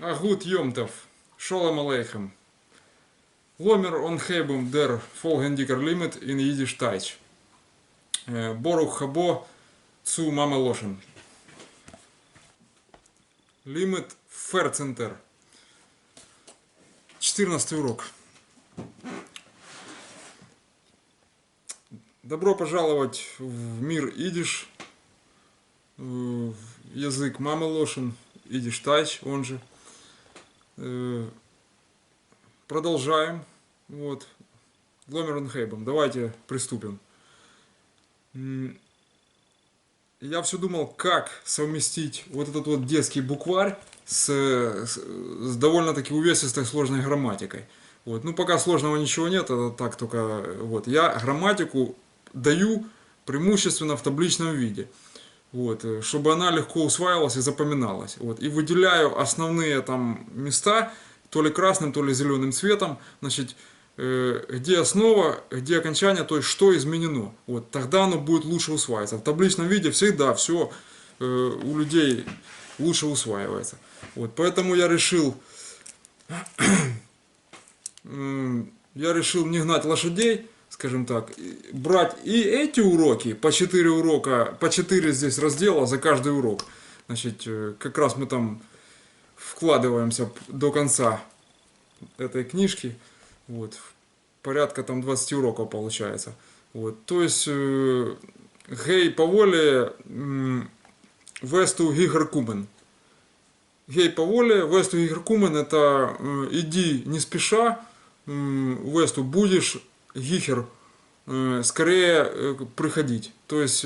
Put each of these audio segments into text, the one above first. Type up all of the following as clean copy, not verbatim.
Агут Йомтов, Шолом Алейхем. Ломер он хейбум дер фолгендикер лимит in Yiddish Deutsch. Борух хабо цу мама лошен. Лимит ферцентер. 14 урок. Добро пожаловать в мир идиш, язык мамы лошен, идиш тайч, он же. Продолжаем. Вот. Гломеренхейбом. Давайте приступим. Я все думал, как совместить вот этот вот детский букварь с довольно-таки увесистой сложной грамматикой. Вот. Ну, пока сложного ничего нет, это так только... Вот. Я грамматику даю преимущественно в табличном виде. Вот, чтобы она легко усваивалась и запоминалась. Вот, и выделяю основные там места, то ли красным, то ли зеленым цветом, значит, где основа, где окончание, то есть что изменено. Вот, тогда оно будет лучше усваиваться. В табличном виде всегда все у людей лучше усваивается. Вот, поэтому я решил не гнать лошадей, скажем так, брать и эти уроки, по 4 урока, по 4 здесь раздела за каждый урок. Значит, как раз мы там вкладываемся до конца этой книжки. Вот, порядка там 20 уроков получается. Вот, то есть, гей по воле весту гигеркумен. Гей по воле весту гигеркумен — это иди не спеша, весту будешь гихер, скорее приходить. То есть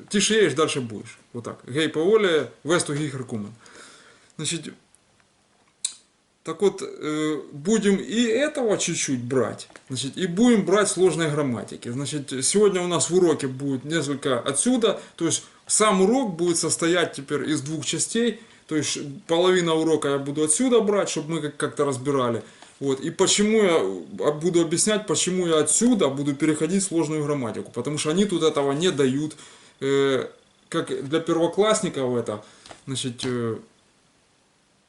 тише едешь, дальше будешь. Вот так. Гей по воле, весту гихер кумен. Значит, так вот, будем и этого чуть-чуть брать. Значит, и будем брать сложные грамматики. Значит, сегодня у нас в уроке будет несколько отсюда. То есть сам урок будет состоять теперь из 2 частей. То есть половина урока я буду отсюда брать, чтобы мы как-то разбирали. Вот. И почему я буду объяснять, почему я отсюда буду переходить в сложную грамматику. Потому что они тут этого не дают. Как для первоклассников это, значит,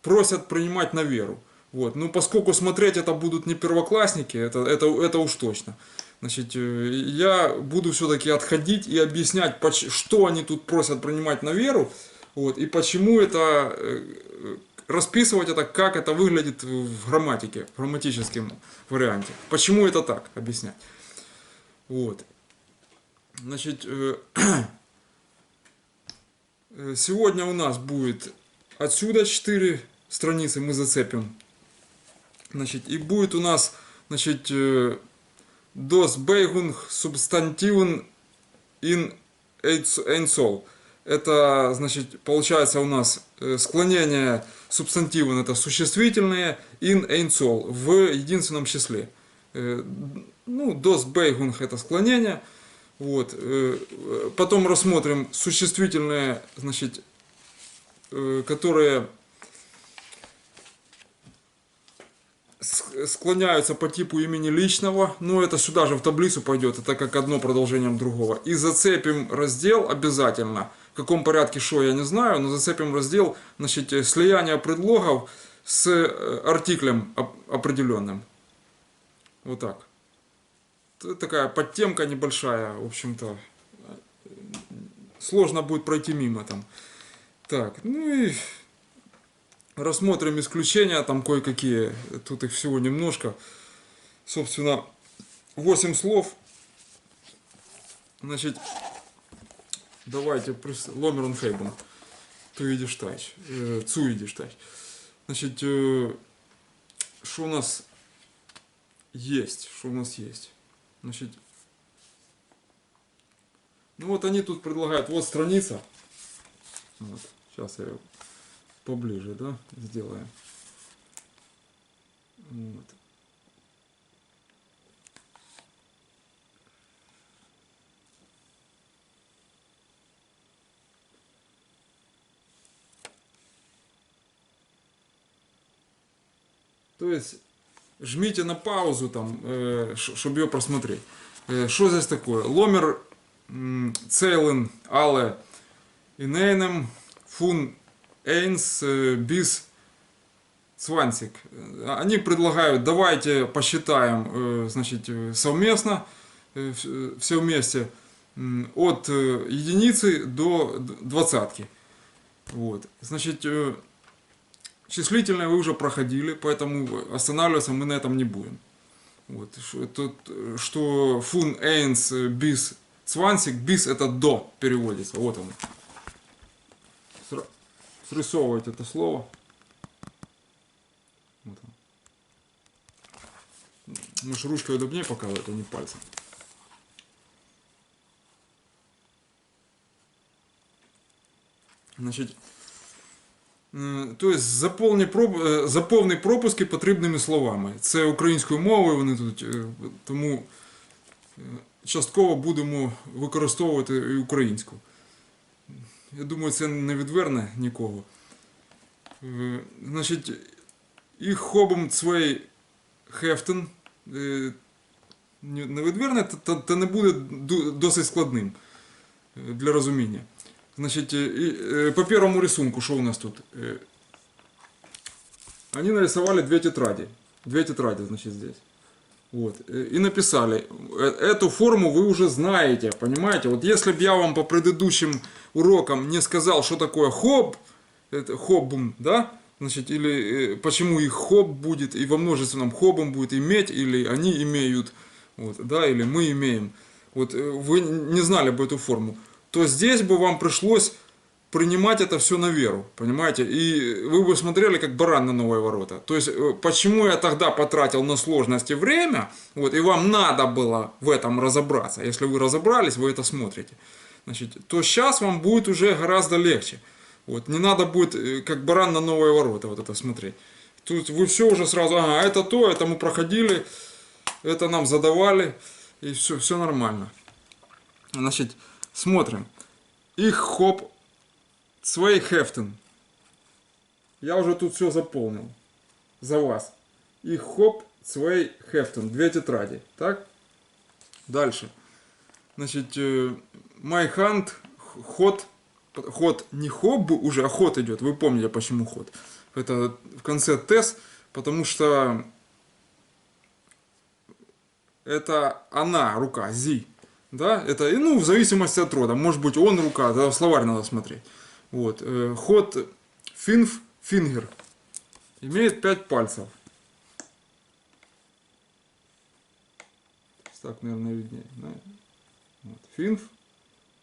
просят принимать на веру. Вот. Ну, поскольку смотреть это будут не первоклассники, это уж точно. Значит, я буду все-таки отходить и объяснять, что они тут просят принимать на веру. Вот, и почему это... расписывать это, как это выглядит в грамматике, в грамматическом варианте. Почему это так, объяснять. Вот. Значит, сегодня у нас будет отсюда 4 страницы мы зацепим. Значит, и будет у нас, значит, dos Beigung Substantiven in Einzel. Это, значит, получается у нас склонение субстантивен, это существительные, in einzol, в единственном числе. Ну, dos Beigung это склонение. Вот. Потом рассмотрим существительные, значит, которые склоняются по типу имени личного, но это сюда же в таблицу пойдет, это как одно продолжением другого. И зацепим раздел обязательно. В каком порядке что я не знаю, но зацепим раздел, значит, слияние предлогов с артиклем определенным. Вот так. Это такая подтемка небольшая, в общем-то. Сложно будет пройти мимо там. Так, ну и рассмотрим исключения, там кое-какие, тут их всего немножко. Собственно, 8 слов. Значит, давайте Ломеренхейбен. Цу идиш тайч. Значит, что у нас есть? Значит, ну вот они тут предлагают, вот страница. Вот, сейчас я ее поближе, да, сделаем. Вот. То есть жмите на паузу там, чтобы ее просмотреть. Что здесь такое? Ломер Цейлен Але Инейнем Фун Эйнс Бис 20. Они предлагают, давайте посчитаем, значит, совместно, все вместе, от единицы до 20. Вот. Значит, числительное вы уже проходили, поэтому останавливаться мы на этом не будем. Вот. Что фун эйнс бис 20, бис это до переводится. Вот он. Срисовывать это слово. Вот он. Может, ручкой удобнее показывать, а не пальцем. Значить, то есть заповни пропуски потрібними словами. Це українською мовою вони тут, тому частково будемо використовувати і українську. Я думаю, це не відверне нікого. Значить, їх хобом цвей хефтен не відверне, та не буде досить складним для розуміння. Значит, по первому рисунку, что у нас тут? Они нарисовали две тетради. Две тетради, значит, здесь. Вот. И написали, эту форму вы уже знаете, понимаете? Вот если бы я вам по предыдущим урокам не сказал, что такое хоб, это хоббум, да? Значит, или почему их хоб будет, и во множественном хобом будет иметь, или они имеют, вот, да, или мы имеем. Вот вы не знали бы эту форму. То здесь бы вам пришлось принимать это все на веру, понимаете? И вы бы смотрели как баран на новые ворота. То есть, почему я тогда потратил на сложности время, вот, и вам надо было в этом разобраться. Если вы разобрались, вы это смотрите. Значит, то сейчас вам будет уже гораздо легче. Вот, не надо будет как баран на новые ворота вот это смотреть. Тут вы все уже сразу, ага, это то, это мы проходили, это нам задавали, и все нормально. Значит, смотрим. Их хоп, свей хефтен. Я уже тут все заполнил. За вас. Их хоп, свей хефтен. Две тетради. Так? Дальше. Значит, my hand, ход. Ход не хоб уже, а ход идет. Вы помните, почему ход. Это в конце тес, потому что это она, рука, зи. Да, это, ну, в зависимости от рода. Может быть, он рука, да, в словарь надо смотреть. Вот. Ход финф, фингер. Имеет 5 пальцев. Так, наверное, виднее. Да? Вот. Финф,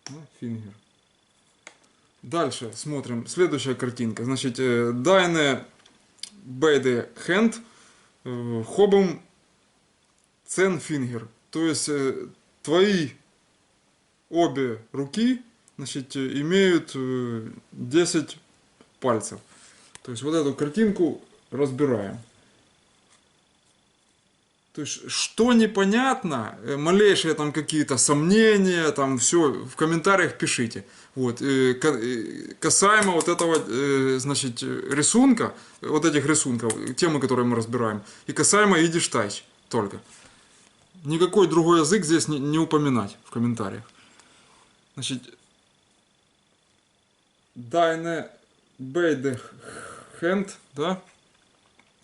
да, фингер. Дальше смотрим. Следующая картинка. Значит, дайне бейде хенд, хобом цен фингер. То есть, твои обе руки, значит, имеют 10 пальцев. То есть вот эту картинку разбираем. То есть что непонятно, малейшие там какие-то сомнения, там все в комментариях пишите. Вот. Касаемо вот этого, значит, рисунка, вот этих рисунков, темы, которые мы разбираем, и касаемо идиштайч только. Никакой другой язык здесь не упоминать в комментариях. Значит, дайне бейде хенд, да,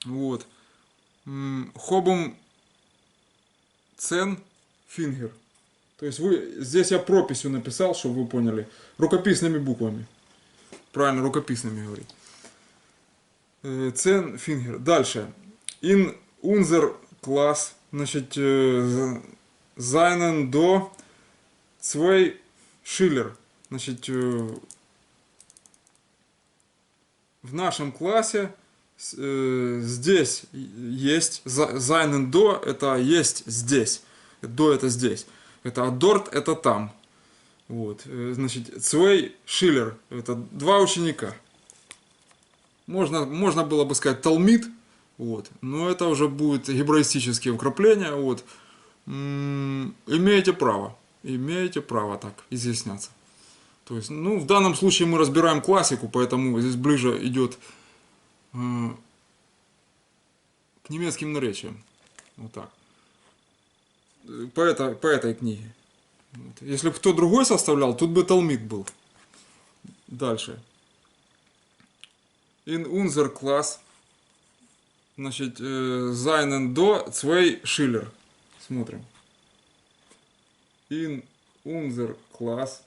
вот, хобум цен фингер. То есть здесь я прописью написал, чтобы вы поняли, рукописными буквами. Правильно, рукописными говорить. Цен фингер. Дальше. In unser Class. Значит, seinen до zwei Schüler. Значит, в нашем классе здесь есть seinen до, это есть здесь. До это здесь. Это dort, это там. Вот. Значит, zwei Schüler, это 2 ученика. Можно было бы сказать талмид. Вот. Но это уже будет гебраистические вкрапления. Вот. Имеете право так изъясняться. То есть, ну, в данном случае мы разбираем классику, поэтому здесь ближе идет к немецким наречиям. Вот так. По этой книге. Вот. Если бы кто другой составлял, тут бы талмид был. Дальше. In unser Class. Значит, seinen до zwei Schüler. Смотрим. In unser Class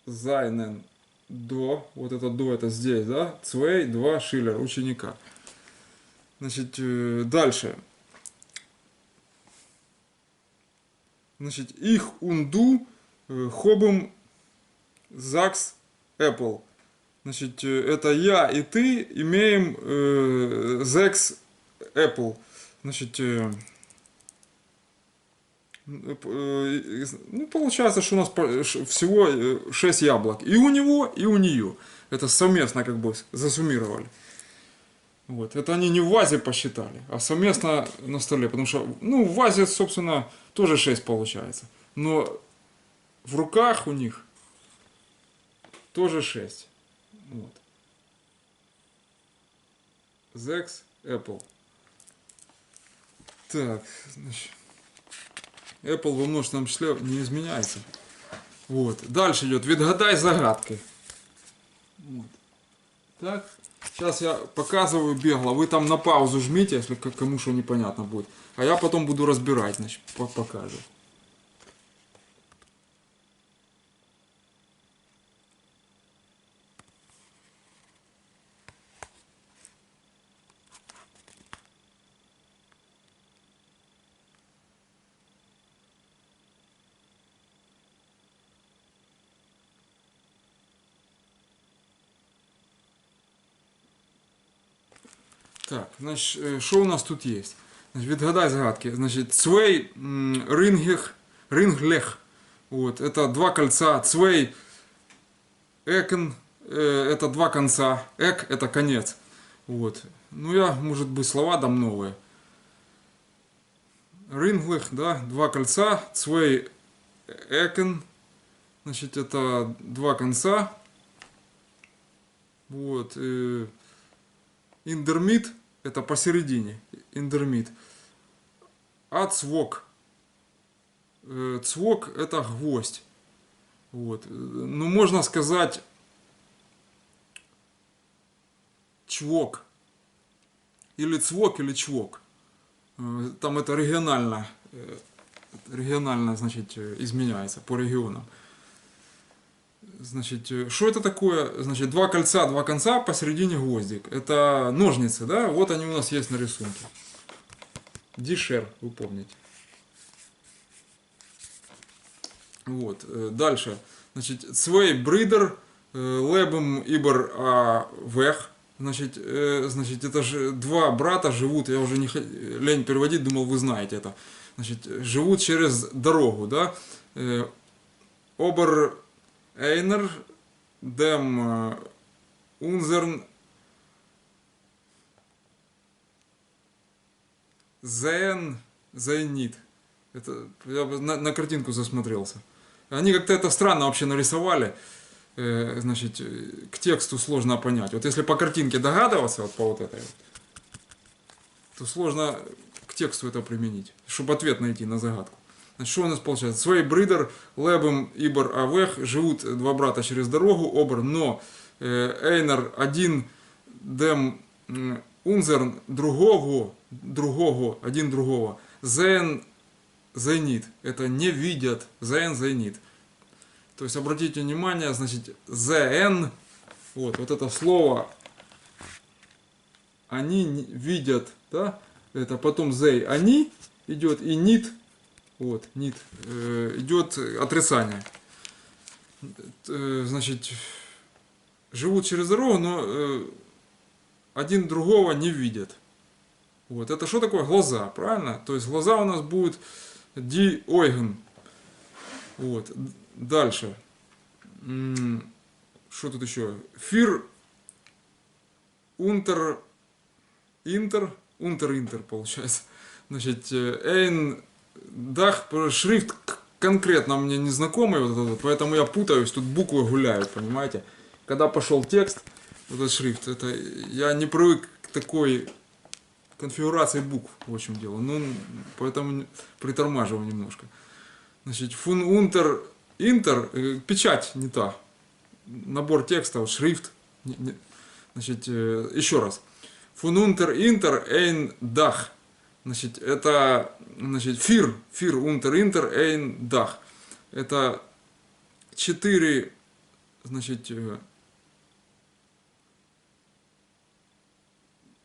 seinen до, вот это до, это здесь, да, zwei, два Schüler, ученика. Значит, дальше. Значит, их und du haben Sachs Apple. Значит, это я и ты имеем Sachs Apple. Значит, ну, получается, что у нас всего 6 яблок. И у него, и у нее. Это совместно как бы засуммировали. Вот. Это они не в вазе посчитали, а совместно на столе. Потому что, ну, в вазе, собственно, тоже 6 получается. Но в руках у них тоже 6. Вот. Sachs Apple. Так, значит. Apple во множественном числе не изменяется. Вот. Дальше идет. Відгадай загадки. Вот. Так. Сейчас я показываю бегло. Вы там на паузу жмите, если кому что непонятно будет. А я потом буду разбирать, значит, покажу. Так, значит, что у нас тут есть? Значит, відгадай загадки. Значит, цвей ринглех. Вот, это два кольца. Цвей экен, это два конца. Эк, это конец. Вот. Ну, я, может быть, слова дам новые. Ринглех, да, два кольца. Цвей экен, значит, это два конца. Вот. Индермит, это посередине. Индермит. А цвок. Цвок это гвоздь. Вот. Ну, можно сказать чвок. Или цвок, или чвок. Там это регионально. Регионально, значит, изменяется по регионам. Значит, что это такое? Значит, два кольца, два конца, посередине гвоздик. Это ножницы, да? Вот они у нас есть на рисунке. Дишер, вы помните. Вот, дальше. Значит, свей бридер, лебем ибр вех. Значит, это же два брата живут, я уже не лень переводить, думал, вы знаете это. Значит, живут через дорогу, да? Обер Эйнер, дем унзерн зенит. Это я на картинку засмотрелся. Они как-то это странно вообще нарисовали. Значит, к тексту сложно понять. Вот если по картинке догадываться, вот по вот этой, то сложно к тексту это применить, чтобы ответ найти на загадку. Значит, что у нас получается? Свей бридер, лебем, ибр, авех, живут два брата через дорогу, обр, но эйнер один, дем унзерн другого, один другого, зен зенит, это не видят, зен зенит. То есть, обратите внимание, значит, зн, вот это слово, они видят, да, это потом зей, они идет, и нит, вот, нит, идет отрицание. Значит, живут через дорогу, но один другого не видят. Вот, это что такое глаза, правильно? То есть, глаза у нас будут ди ойген. Вот, дальше. Что тут еще? Фир унтер интер получается. Значит, эйн дах, шрифт конкретно мне не знакомый, вот этот, поэтому я путаюсь, тут буквы гуляют, понимаете? Когда пошел текст, вот этот шрифт, это я не привык к такой конфигурации букв, в общем дело, ну, поэтому притормаживаю немножко. Значит, фун унтер интер, печать не та, набор текста, шрифт, значит, еще раз. Von unter ein Dach. Значит, это, значит, vier unter ein Dach. Это 4, значит,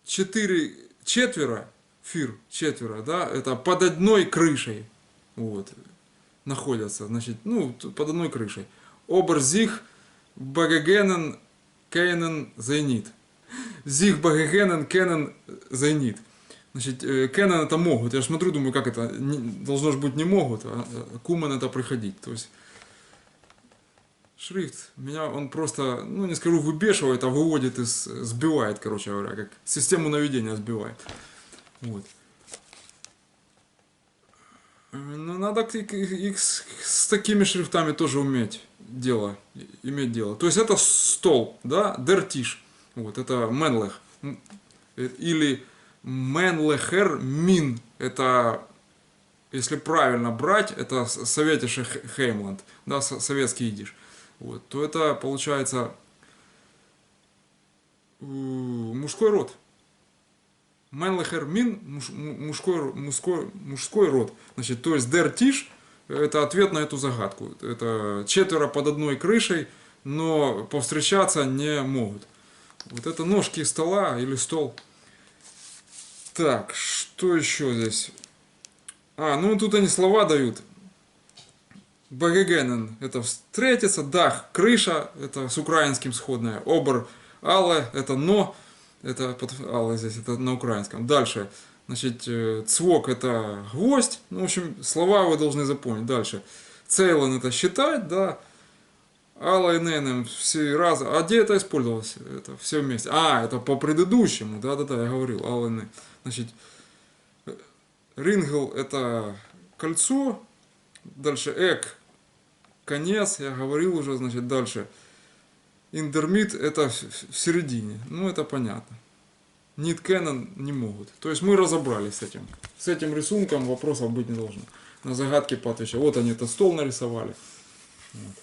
4 четверо, да, это под одной крышей, вот, находятся, значит, ну, под одной крышей. Обер sich begegnen kennen sie nicht. Sich begegnen kennen sie nicht. Значит, kennen это могут. Я смотрю, думаю, как это, должно же быть не могут, а кумен это приходить. То есть, шрифт, меня он просто, ну не скажу выбешивает, а выводит сбивает, короче говоря, как систему наведения сбивает. Вот. Но надо их с такими шрифтами тоже иметь дело. То есть это стол, да, der Tisch. Вот, это Менлех. Или Менлехер Мин. Это, если правильно брать, это советише Хеймланд, да, советский идиш. Вот, то это получается мужской род. Менлехер Мин мужской род. Значит, то есть der Tisch это ответ на эту загадку. Это 4 под одной крышей, но повстречаться не могут. Вот это ножки стола или стол. Так, что еще здесь? Ну тут они слова дают. Begegnen это встретиться, дах, крыша, это с украинским сходное. Обер, але, это но, это але здесь, это на украинском. Дальше, значит, цвок это гвоздь, ну, в общем, слова вы должны запомнить. Дальше, цейлен это считать, да, але и ненем все разы. А где это использовалось? Это все вместе. Это по предыдущему, да-да-да, я говорил, але не. Значит, рингл это кольцо. Дальше эк, конец, я говорил уже, значит, дальше. Индермит это в середине, ну это понятно. Нит Canon не могут. То есть мы разобрались с этим. С этим рисунком вопросов быть не должно. На загадки поотвечать. Вот они этот стол нарисовали. Вот.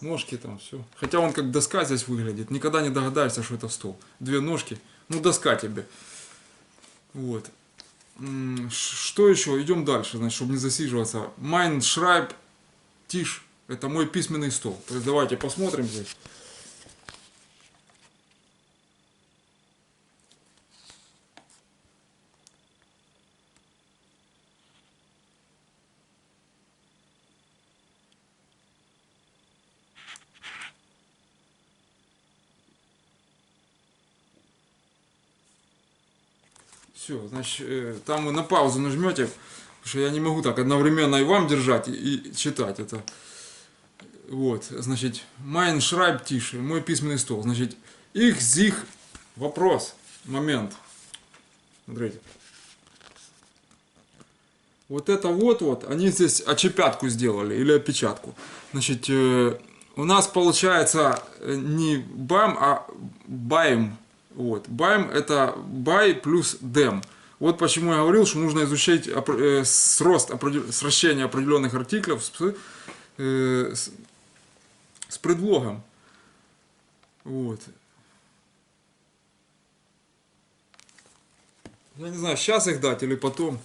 Ножки там, все. Хотя он как доска здесь выглядит. Никогда не догадаешься, что это стол. 2 ножки. Ну доска тебе. Вот. Что еще? Идем дальше, значит, чтобы не засиживаться. Mein Schreibtisch. Это мой письменный стол. То есть давайте посмотрим здесь. Все, значит, там вы на паузу нажмете, потому что я не могу так одновременно и вам держать, и читать это. Вот, значит, mein Schreibtisch, мой письменный стол. Значит, их, зих, вопрос, момент. Смотрите. Вот это вот, они здесь очепятку сделали, или опечатку. Значит, у нас получается не бам, а байм. Вот. Байм это бай плюс дем. Вот почему я говорил, что нужно изучать сращение определенных артиклей с предлогом. Вот. Я не знаю, сейчас их дать или потом.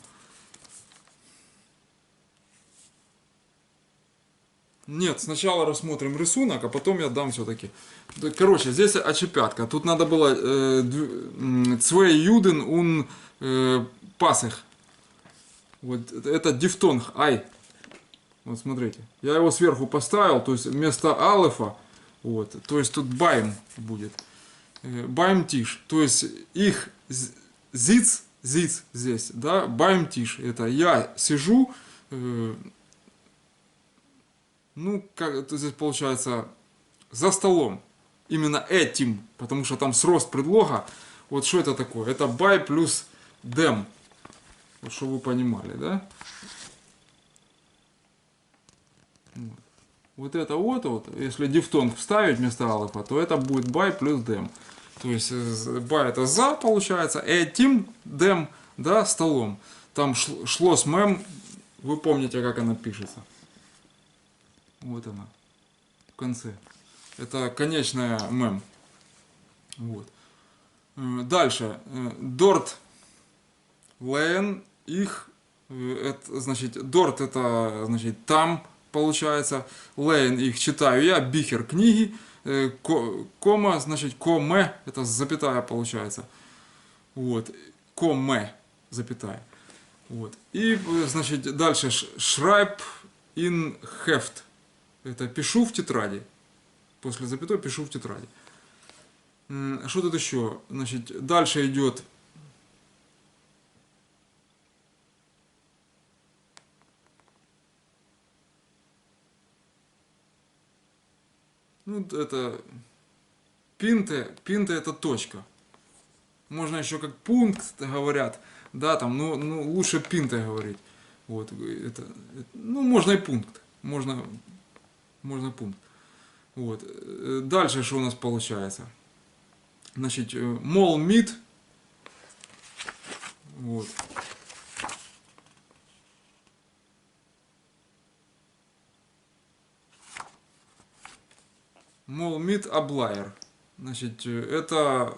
Нет, сначала рассмотрим рисунок, а потом я дам все-таки. Короче, здесь очепятка. Тут надо было zwei Juden und Passig. Вот это дифтонг ай. Вот смотрите. Я его сверху поставил, то есть вместо алефа, вот, то есть тут байм будет. Байм тиш. То есть их зиц здесь, да, байм тиш. Это я сижу. Ну, как это здесь получается, за столом. Именно этим, потому что там срост предлога. Вот что это такое? Это by плюс dem. Вот чтобы вы понимали, да? Вот это вот, если дифтонг вставить вместо алефа, то это будет by плюс dem. То есть by это за, получается, этим, dem, да, столом. Там шлос мем, вы помните, как она пишется. Вот она, в конце. Это конечная мем. Вот. Дальше. Dort Lane, их, это, значит, Dort это, значит, там, получается. Lane их читаю я, Бихер книги, кома, значит, коме, это запятая получается. Вот. Коме, запятая. Вот. И, значит, дальше Schreib in Heft. Это пишу в тетради. После запятой пишу в тетради. Что тут еще? Значит, дальше идет ну, это пинте это точка. Можно еще как пункт говорят, да, там, ну лучше пинте говорить. Вот, ну, можно и пункт. Можно пункт. Вот. Дальше что у нас получается? Значит, мол мид. Вот. Мол мид облайер. Значит, это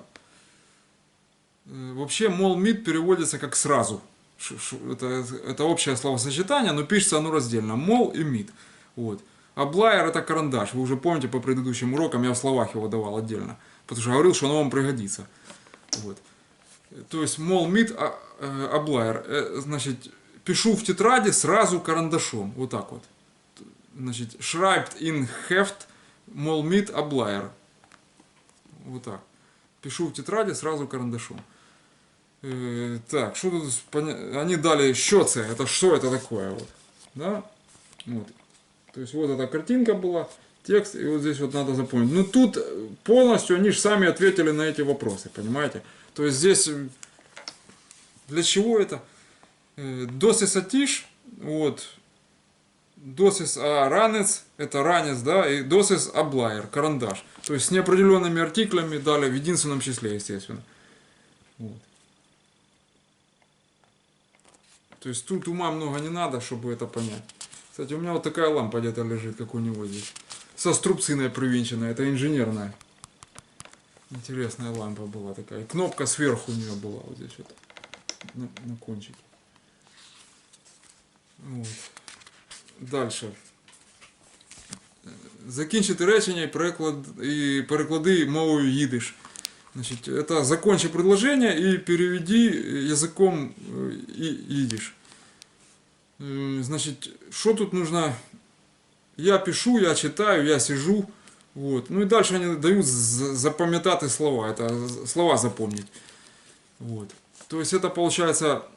вообще мол мид переводится как сразу. Это общее словосочетание, но пишется оно раздельно. Мол и мид. Вот. Облайер это карандаш. Вы уже помните по предыдущим урокам, я в словах его давал отдельно. Потому что говорил, что оно вам пригодится. Вот. То есть мол мид облайер. Значит, пишу в тетради сразу карандашом. Вот так вот. Значит, schreibt in Heft мол мид облайер. Вот так. Пишу в тетради сразу карандашом. Так, что тут? Они дали щоце. Это что это такое? Вот. Да? Вот. То есть вот эта картинка была, текст, и вот здесь вот надо запомнить. Ну тут полностью они же сами ответили на эти вопросы, понимаете? То есть здесь для чего это? Досис атиш, вот. Досис ранец, это ранец, да, и досис облайер, карандаш. То есть с неопределенными артиклями дали в единственном числе, естественно. Вот. То есть тут ума много не надо, чтобы это понять. Кстати, у меня вот такая лампа где-то лежит, как у него здесь. Со струбциной привинченная, это инженерная. Интересная лампа была такая. Кнопка сверху у нее была вот здесь вот, на кончике. Вот. Дальше. Закінчити речення і переклади мовою їдиш. Значит, это закончи предложение и переведи языком идиш. Значит, что тут нужно? Я пишу, я читаю, я сижу. Вот. Ну и дальше они дают запам'ятати слова. Это слова запомнить. Вот. То есть это получается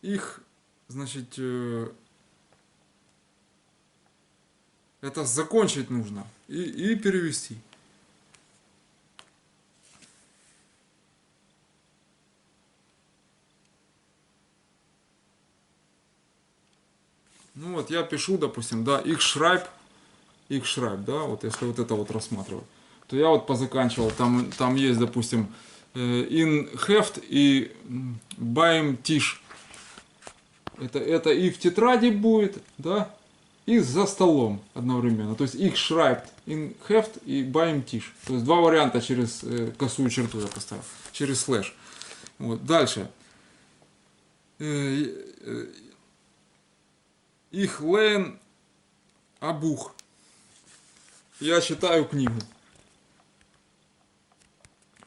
их, значит, это закончить нужно и перевести. Ну вот я пишу, допустим, да, их шрайб, да, вот если вот это вот рассматривать, то я вот позаканчивал, там есть, допустим, in heft и beim Tisch. Это и в тетради будет, да, и за столом одновременно. То есть их schreibt in heft и beim Tisch. То есть два варианта через косую черту я поставил, через слэш. Вот, дальше. Их лен абух. Я читаю книгу.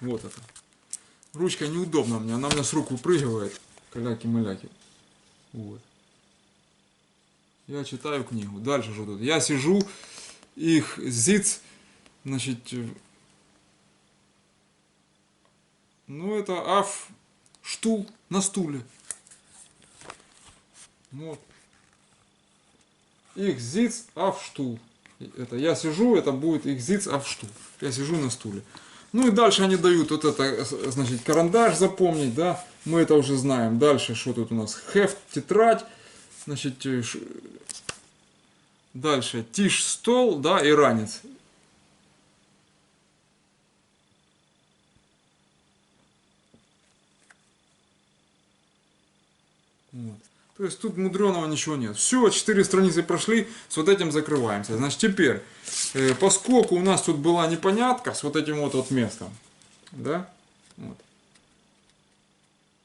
Вот это. Ручка неудобна мне, она у меня с рук выпрыгивает. Каляки-маляки. Вот. Я читаю книгу. Дальше что тут? Я сижу, их зиц, значит, ну это аф, штул на стуле. Вот. Их зиц аф штул. Это я сижу, это будет их зиц аф штул. Я сижу на стуле. Ну и дальше они дают вот это, значит, карандаш запомнить, да, мы это уже знаем. Дальше что тут у нас? Хефт, тетрадь, значит, дальше тиш, стол, да, и ранец. Вот. То есть тут мудреного ничего нет. Все, 4 страницы прошли, с вот этим закрываемся. Значит, теперь, поскольку у нас тут была непонятка с вот этим вот местом, да, вот.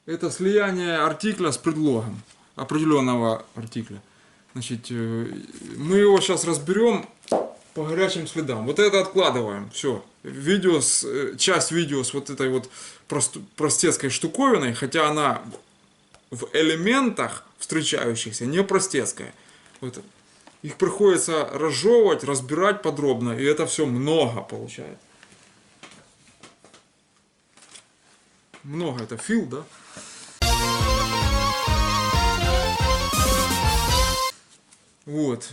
Это слияние артикля с предлогом, определенного артикля. Значит, мы его сейчас разберем по горячим следам. Вот это откладываем, все. Видео часть видео с вот этой вот простецкой штуковиной, хотя она в элементах встречающихся не простецкая. Вот. Их приходится разжевывать, разбирать подробно, и это все много получается. Много это фил, да? Вот.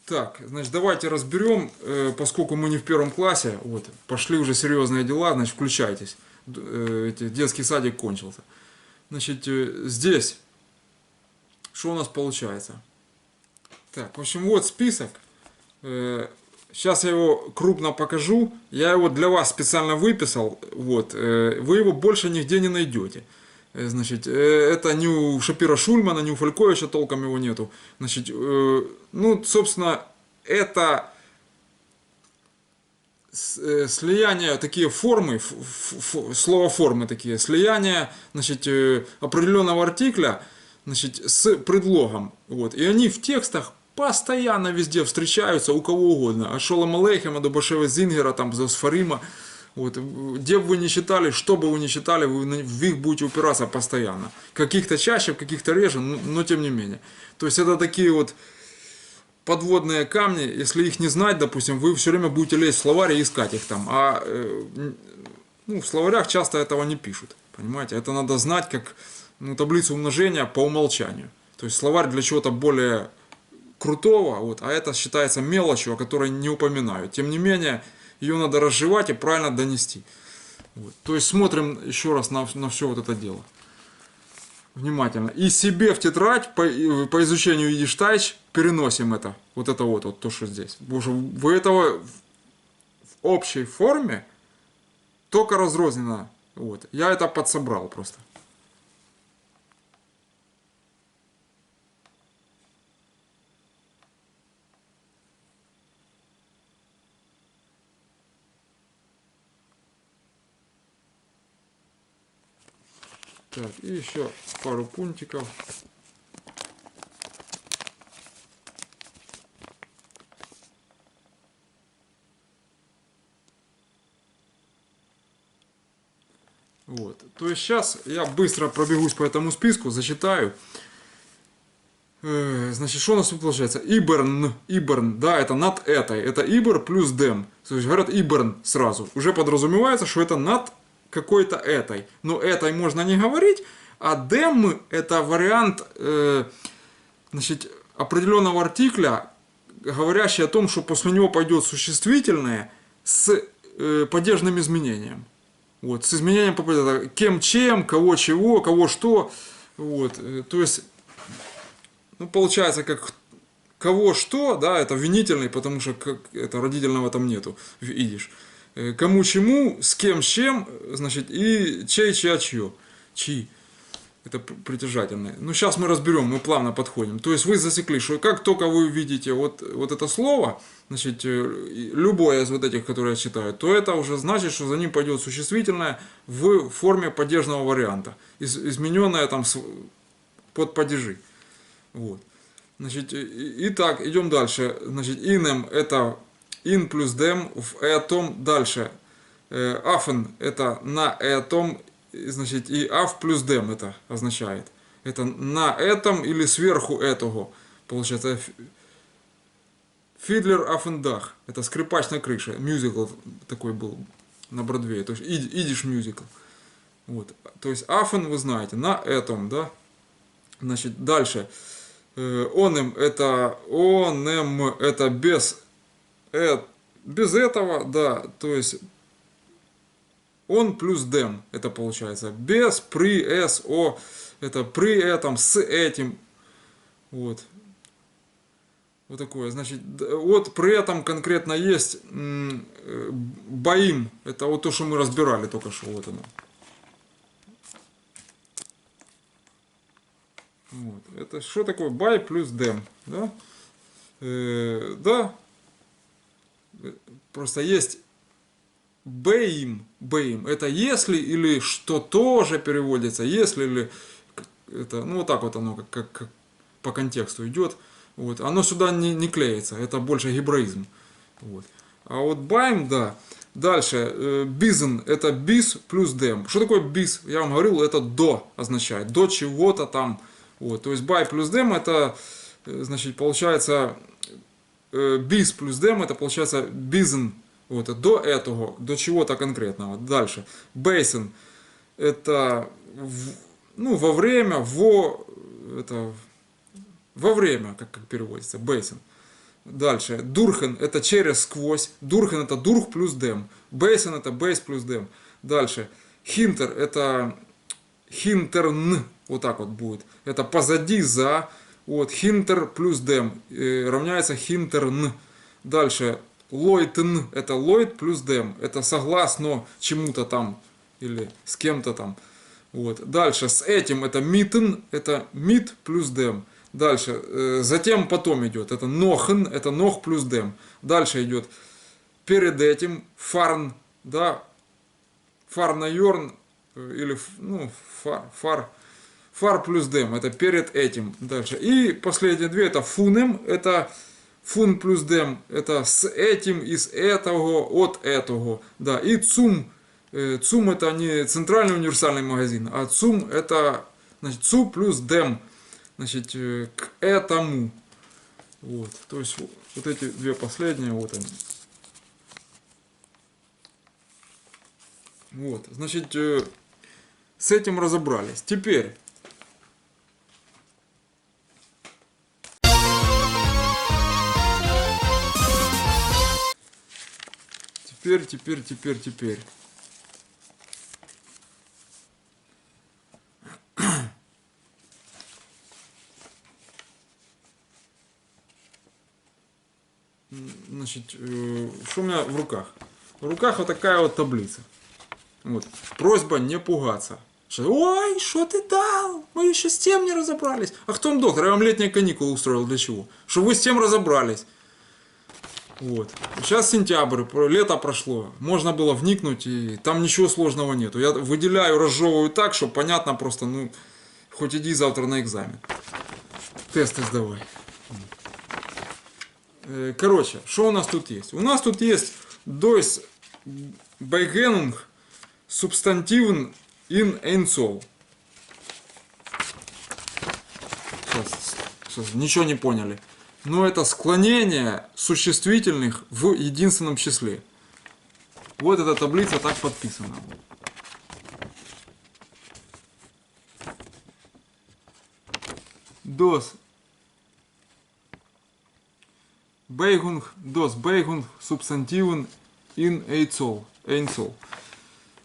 Так, значит, давайте разберем, поскольку мы не в первом классе, вот, пошли уже серьезные дела, значит, включайтесь. Детский садик кончился. Значит, здесь, что у нас получается? Так, в общем, вот список. Сейчас я его крупно покажу. Я его для вас специально выписал. Вот, вы его больше нигде не найдете. Значит, это ни у Шапира Шульмана, ни у Фальковича толком его нету. Значит, ну, собственно, это слияние, такие формы, слово формы такие, слияние, значит, определенного артикля, значит, с предлогом. Вот. И они в текстах постоянно везде встречаются, у кого угодно. От Шолома Алейхема до Башева Зингера, там, Зосфарима. Вот. Где бы вы ни читали, что бы вы ни читали, вы в их будете упираться постоянно. Каких-то чаще, каких-то реже, но тем не менее. То есть это такие вот подводные камни, если их не знать, допустим, вы все время будете лезть в словарь и искать их там. А ну, в словарях часто этого не пишут. Понимаете? Это надо знать как таблицу умножения по умолчанию. То есть словарь для чего-то более крутого, вот, а это считается мелочью, о которой не упоминают. Тем не менее, ее надо разжевать и правильно донести. Вот. То есть смотрим еще раз на все вот это дело. Внимательно. И себе в тетрадь по изучению идиштайч переносим это. Вот это вот то, что здесь. Боже, вы этого в общей форме только разрозненно. Вот. Я это подсобрал просто. Так, и еще пару пунктиков. Вот. То есть сейчас я быстро пробегусь по этому списку, зачитаю. Значит, что у нас тут получается? Иберн, да, это над этой. Это ибер плюс дем. То есть говорят иберн сразу. Уже подразумевается, что это над какой-то этой. Но этой можно не говорить, а дем это вариант значит, определенного артикля, говорящий о том, что после него пойдет существительное с падежным изменением. Вот, с изменением по кем чем, кого чего, кого что. Вот, то есть, ну, получается, как кого что, да, это винительный, потому что это родительного там нету в идиш. Кому чему, с кем с чем, значит, и чей, чья, чье. Чьи. Это притяжательное. Ну, сейчас мы разберем, мы плавно подходим. То есть вы засекли, что как только вы видите вот это слово, значит, любое из вот этих, которые я читаю, то это уже значит, что за ним пойдет существительное в форме падежного варианта, измененное там под падежи. Вот. Значит, итак, идем дальше. Значит, инем это ин плюс дем в этом дальше. Афен это на этом, значит, и аф плюс дем это означает. Это на этом или сверху этого. Получается, Фидлер Афендах. Это скрипач на крыше. Мюзикл такой был на Бродвее. То есть идиш мюзикл. Вот. То есть афен вы знаете, на этом, да. Значит, дальше. Онем это без этого, да, то есть он плюс дем, это получается, без, при, с, о, это при этом, с этим, вот, вот такое, значит, вот при этом конкретно есть боим, это вот то, что мы разбирали только что, вот оно, Вот. Это что такое by плюс dem? Да? Да. Просто есть beim. Это если или что тоже переводится. Если или это, ну вот так вот оно как по контексту идет. Вот. Оно сюда не клеится. Это больше гебраизм. Вот. А вот baim, да. Дальше, бизен, это bis плюс dem. Что такое bis? Я вам говорил, это до означает, до чего-то там. Вот. То есть by плюс dem это, значит, получается, bis плюс dem это получается бизен. Вот, до этого, до чего-то конкретного. Дальше, basin, это, ну, во время, это, во время, как переводится, basin. Дальше. Дурхен это через сквозь. Дурхен это дурх плюс дем. Бейсен это бейс плюс дем. Дальше. Хинтер это хинтерн. Вот так вот будет. Это позади за. Вот. Хинтер плюс дем равняется хинтерн. Дальше. Лойтн это лойт плюс дем. Это согласно чему-то там. Или с кем-то там. Вот. Дальше. С этим это митн. Это мит плюс дем. Дальше, затем потом идет, это нохен, это нох плюс дем. Дальше идет, перед этим фарн, да, фарнайорн, или, ну, фар плюс дем, это перед этим. Дальше, и последние две, это фунем, это фун плюс дем, это с этим, из этого, от этого, да, и цум, цум это не центральный универсальный магазин, а цум это, значит, цу плюс дем. Значит, к этому. Вот. То есть вот эти две последние, вот они. Вот. Значит, с этим разобрались. Теперь. Теперь. Значит, что у меня в руках? В руках вот такая вот таблица. Вот. Просьба не пугаться. Ой, что ты дал? Мы еще с тем не разобрались. А кто он доктор? Я вам летние каникулы устроил для чего? Чтобы вы с тем разобрались. Вот. Сейчас сентябрь, лето прошло. Можно было вникнуть, и там ничего сложного нету. Я выделяю, разжевываю так, чтобы понятно просто, ну, хоть иди завтра на экзамен. Тесты сдавай. Короче, что у нас тут есть? У нас тут есть дойс Beigenung Substantiven in Einzel. Сейчас, ничего не поняли. Но это склонение существительных в единственном числе. Вот эта таблица так подписана. Dos Beigung Substantiven in Einzel.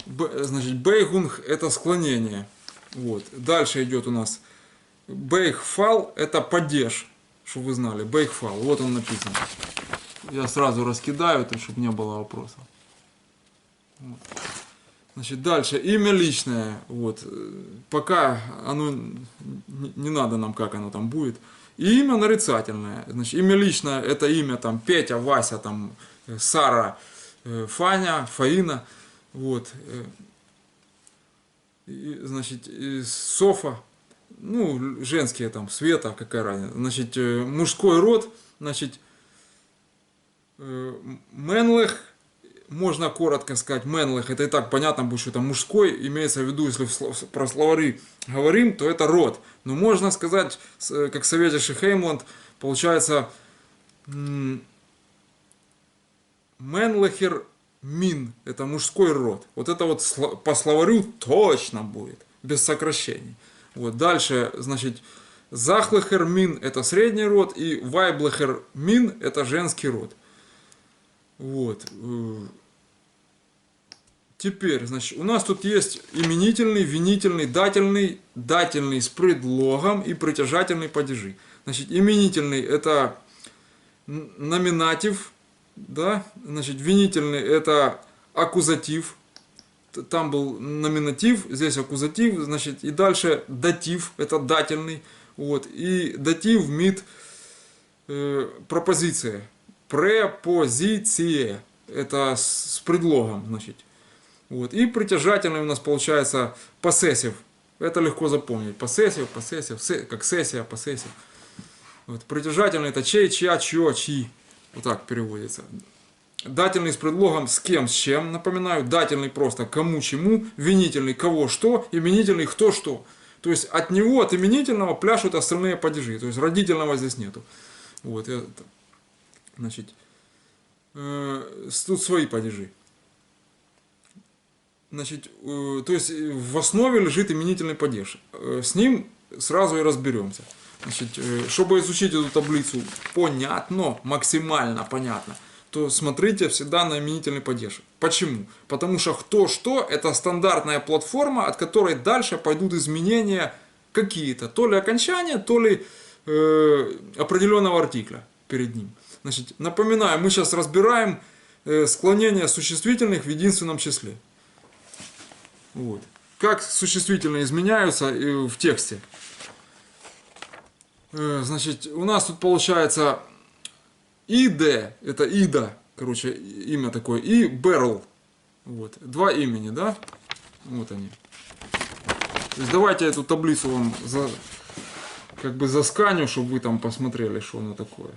Значит, Beigung это склонение. Вот. Дальше идет у нас Бейгфал это падеж, чтобы вы знали. Бейгфал, вот он написан. Я сразу раскидаю это, чтобы не было вопросов. Вот. Значит, дальше имя личное. Вот. Пока оно не надо нам, как оно там будет. И имя нарицательное. Значит, имя личное это имя там Петя, Вася, там Сара, Фаня, Фаина. Вот. И, значит, Софа. Ну, женские там, Света, какая разница. Значит, мужской род, значит, Менлех, можно коротко сказать, Менлех, это и так понятно будет, что это мужской, имеется в виду, если про словари говорим, то это род. Но можно сказать, как советующий Хеймланд, получается, Менлехер Мин, это мужской род. Вот это вот по словарю точно будет, без сокращений. Вот, дальше, значит, Захлехер Мин это средний род, и Вайблехер Мин это женский род. Вот. Теперь, значит, у нас тут есть именительный, винительный, дательный с предлогом и притяжательный падежи. Значит, именительный это номинатив, да, значит, винительный это аккузатив. Там был номинатив, здесь аккузатив, значит, и дальше датив, это дательный. Вот, и датив мид пропозиция. Препозиция. Это с предлогом, значит. Вот. И притяжательный у нас получается possessive. Это легко запомнить. Possessive, как сессия, possessive. Вот. Притяжательный это чей, чья, чье, чьи. Вот так переводится. Дательный с предлогом с кем, с чем, напоминаю. Дательный просто кому, чему. Винительный кого, что. Именительный кто, что. То есть от него, от именительного пляшут остальные падежи. То есть родительного здесь нету. Вот. Это, значит, тут свои падежи. Значит, то есть в основе лежит именительный падеж. С ним сразу и разберемся. Значит, чтобы изучить эту таблицу понятно, максимально понятно, то смотрите всегда на именительный падеж. Почему? Потому что кто что это стандартная платформа, от которой дальше пойдут изменения какие-то. То ли окончания, то ли определенного артикля перед ним. Значит, напоминаю, мы сейчас разбираем склонение существительных в единственном числе. Вот. Как существительные изменяются в тексте. Значит, у нас тут получается иде, это ида, короче, имя такое, и берл. Вот. Два имени, да? Вот они. То есть давайте эту таблицу вам как бы засканю, чтобы вы там посмотрели, что оно такое.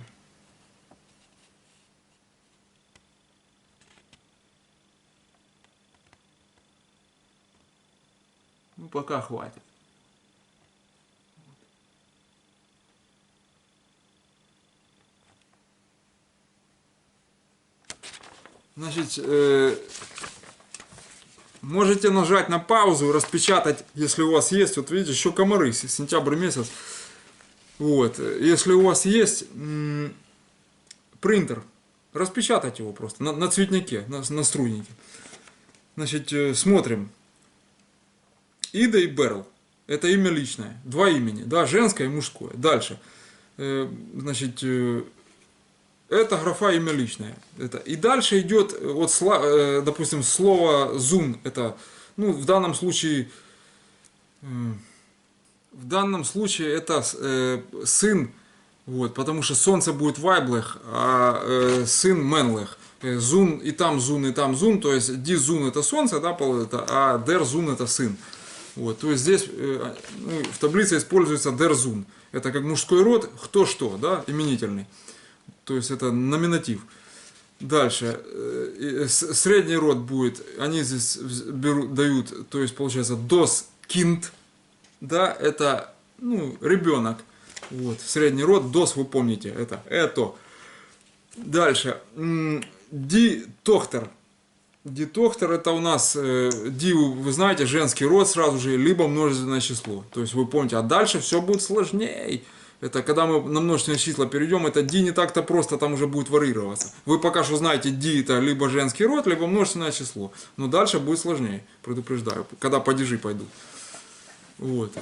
Ну, пока хватит. Значит, можете нажать на паузу, распечатать, если у вас есть. Вот видите, еще комары, сентябрь месяц. Вот, если у вас есть принтер, распечатать его просто на цветнике, на струйнике. Значит, смотрим. Ида и Берл. Это имя личное. Два имени. Да, женское и мужское. Дальше. Значит, это графа имя личное. Это. И дальше идет, вот, допустим, слово зун. Это, ну, в данном случае это сын. Вот, потому что солнце будет вайблех, а сын менлех. Зун и там зун. То есть ди зун это солнце, да, а дер зун это сын. Вот, то есть здесь в таблице используется дерзун. Это как мужской род, кто что, да, именительный. То есть это номинатив. Дальше. Средний род будет, они здесь дают, то есть получается дос кинд, да, это, ну, ребенок. Вот, средний род, дос, вы помните, это. Дальше. Ди тохтер. Дитохтер это у нас, ди, вы знаете, женский род сразу же, либо множественное число. То есть вы помните, а дальше все будет сложнее. Это когда мы на множественные числа перейдем, это ди не так-то просто, там уже будет варьироваться. Вы пока что знаете, ди это либо женский род, либо множественное число. Но дальше будет сложнее, предупреждаю, когда падежи пойдут. Вот.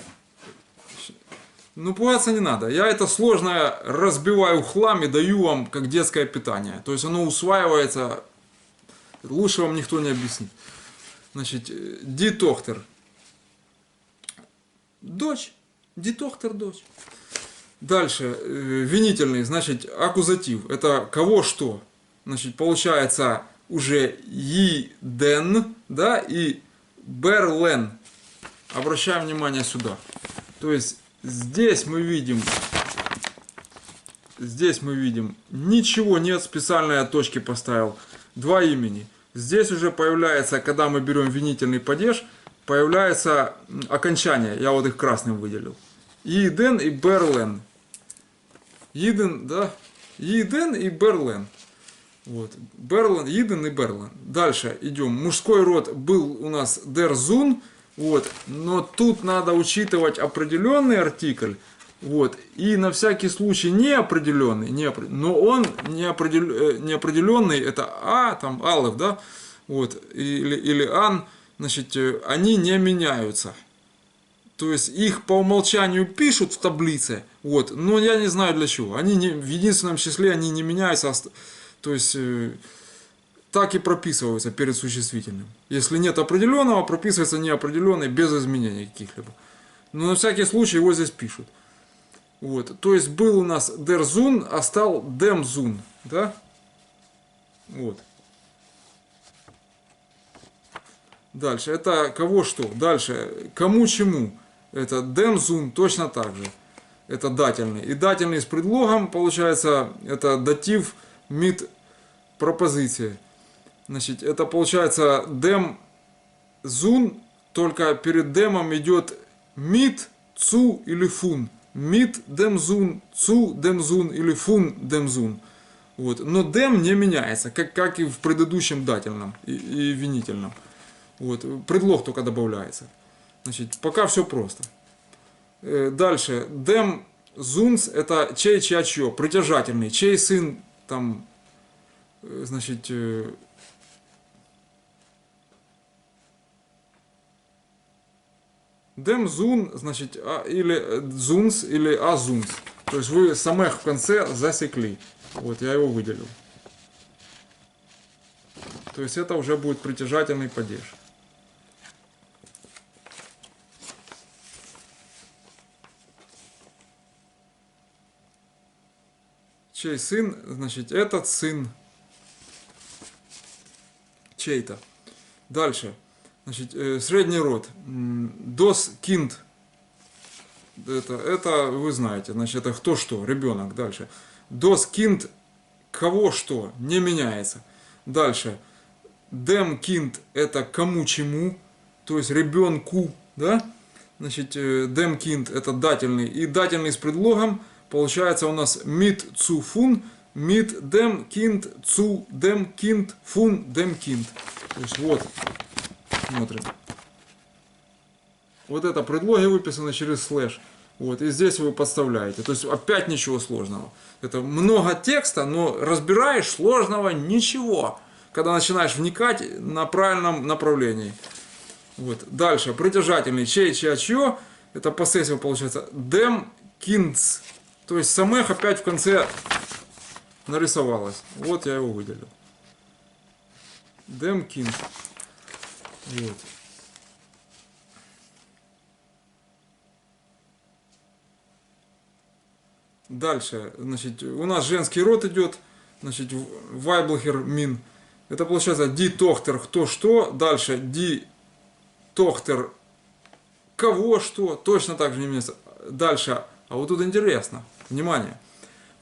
Ну, пугаться не надо. Я это сложное разбиваю в хлам и даю вам как детское питание. То есть оно усваивается. Лучше вам никто не объяснит. Значит, дитохтер. Дочь. Дитохтер дочь. Дальше. Винительный, значит, аккузатив. Это кого что. Значит, получается уже иден, да, и берлен. Обращаем внимание сюда. То есть здесь мы видим, ничего нет, специальные точки поставил. Два имени. Здесь уже появляется, когда мы берем винительный падеж, появляется окончание. Я вот их красным выделил. Иден и берлен. Иден, да? Иден и берлен. Вот. Берлен, иден и берлен. Дальше идем. Мужской род был у нас дерзун. Вот. Но тут надо учитывать определенный артикль. Вот. И на всякий случай неопределенный, но он неопределенный, это а, там алеф, да, вот, или ан, значит, они не меняются. То есть их по умолчанию пишут в таблице, вот, но я не знаю для чего. Они в единственном числе они не меняются, то есть так и прописываются перед существительным. Если нет определенного, прописывается неопределенный без изменений каких-либо. Но на всякий случай его здесь пишут. Вот. То есть был у нас der Sohn, а стал dem Sohn. Да? Вот. Дальше. Это кого что? Дальше. Кому чему? Это dem Sohn точно так же. Это дательный. И дательный с предлогом, получается, это датив mit пропозиции. Значит, это получается dem Sohn, только перед демом идет mit, zu или fun. Mit dem Sohn, zu dem Sohn или fun dem Sohn. Вот. Но dem не меняется, как и в предыдущем дательном и винительном. Вот. Предлог только добавляется. Значит, пока все просто. Дальше. Dem Sohns это чей, чья, чье. Притяжательный. Чей сын там, значит, dem Sohn, значит, или Sohns, или a Sohns. То есть вы самых в конце засекли. Вот, я его выделил. То есть это уже будет притяжательный падеж. Чей сын, значит, этот сын чей-то. Дальше. Значит, средний род. Das Kind. Это вы знаете. Значит, это кто что, ребенок. Дальше. Das Kind, кого что, не меняется. Дальше. Dem Kind это кому чему, то есть ребенку, да? Значит, dem Kind это дательный. И дательный с предлогом получается у нас mit zu fun, mit dem Kind zu dem Kind fun dem Kind. То есть вот, смотрим. Вот это предлоги выписаны через слэш. Вот, и здесь вы подставляете. То есть опять ничего сложного. Это много текста, но разбираешь сложного ничего, когда начинаешь вникать на правильном направлении. Вот. Дальше. Притяжательный чей, чья, чье. Это possessive получается. Dem Kinds. То есть самых опять в конце нарисовалось. Вот я его выделил. Dem Kind. Вот. Дальше, значит, у нас женский род идет, значит, Weiblicher Min. Это получается die Tochter, кто что. Дальше die Tochter, кого что. Точно так же не меняется. Дальше, а вот тут интересно, внимание.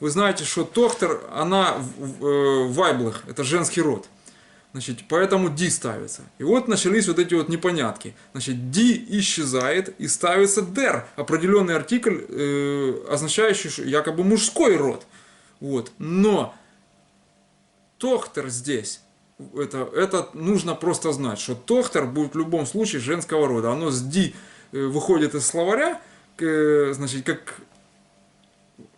Вы знаете, что Tochter, она Weiblich, это женский род. Значит, поэтому die ставится. И вот начались вот эти вот непонятки. Значит, die исчезает и ставится der, определенный артикль, означающий якобы мужской род. Вот. Но Tochter здесь, это нужно просто знать, что Tochter будет в любом случае женского рода. Оно с die выходит из словаря, значит, как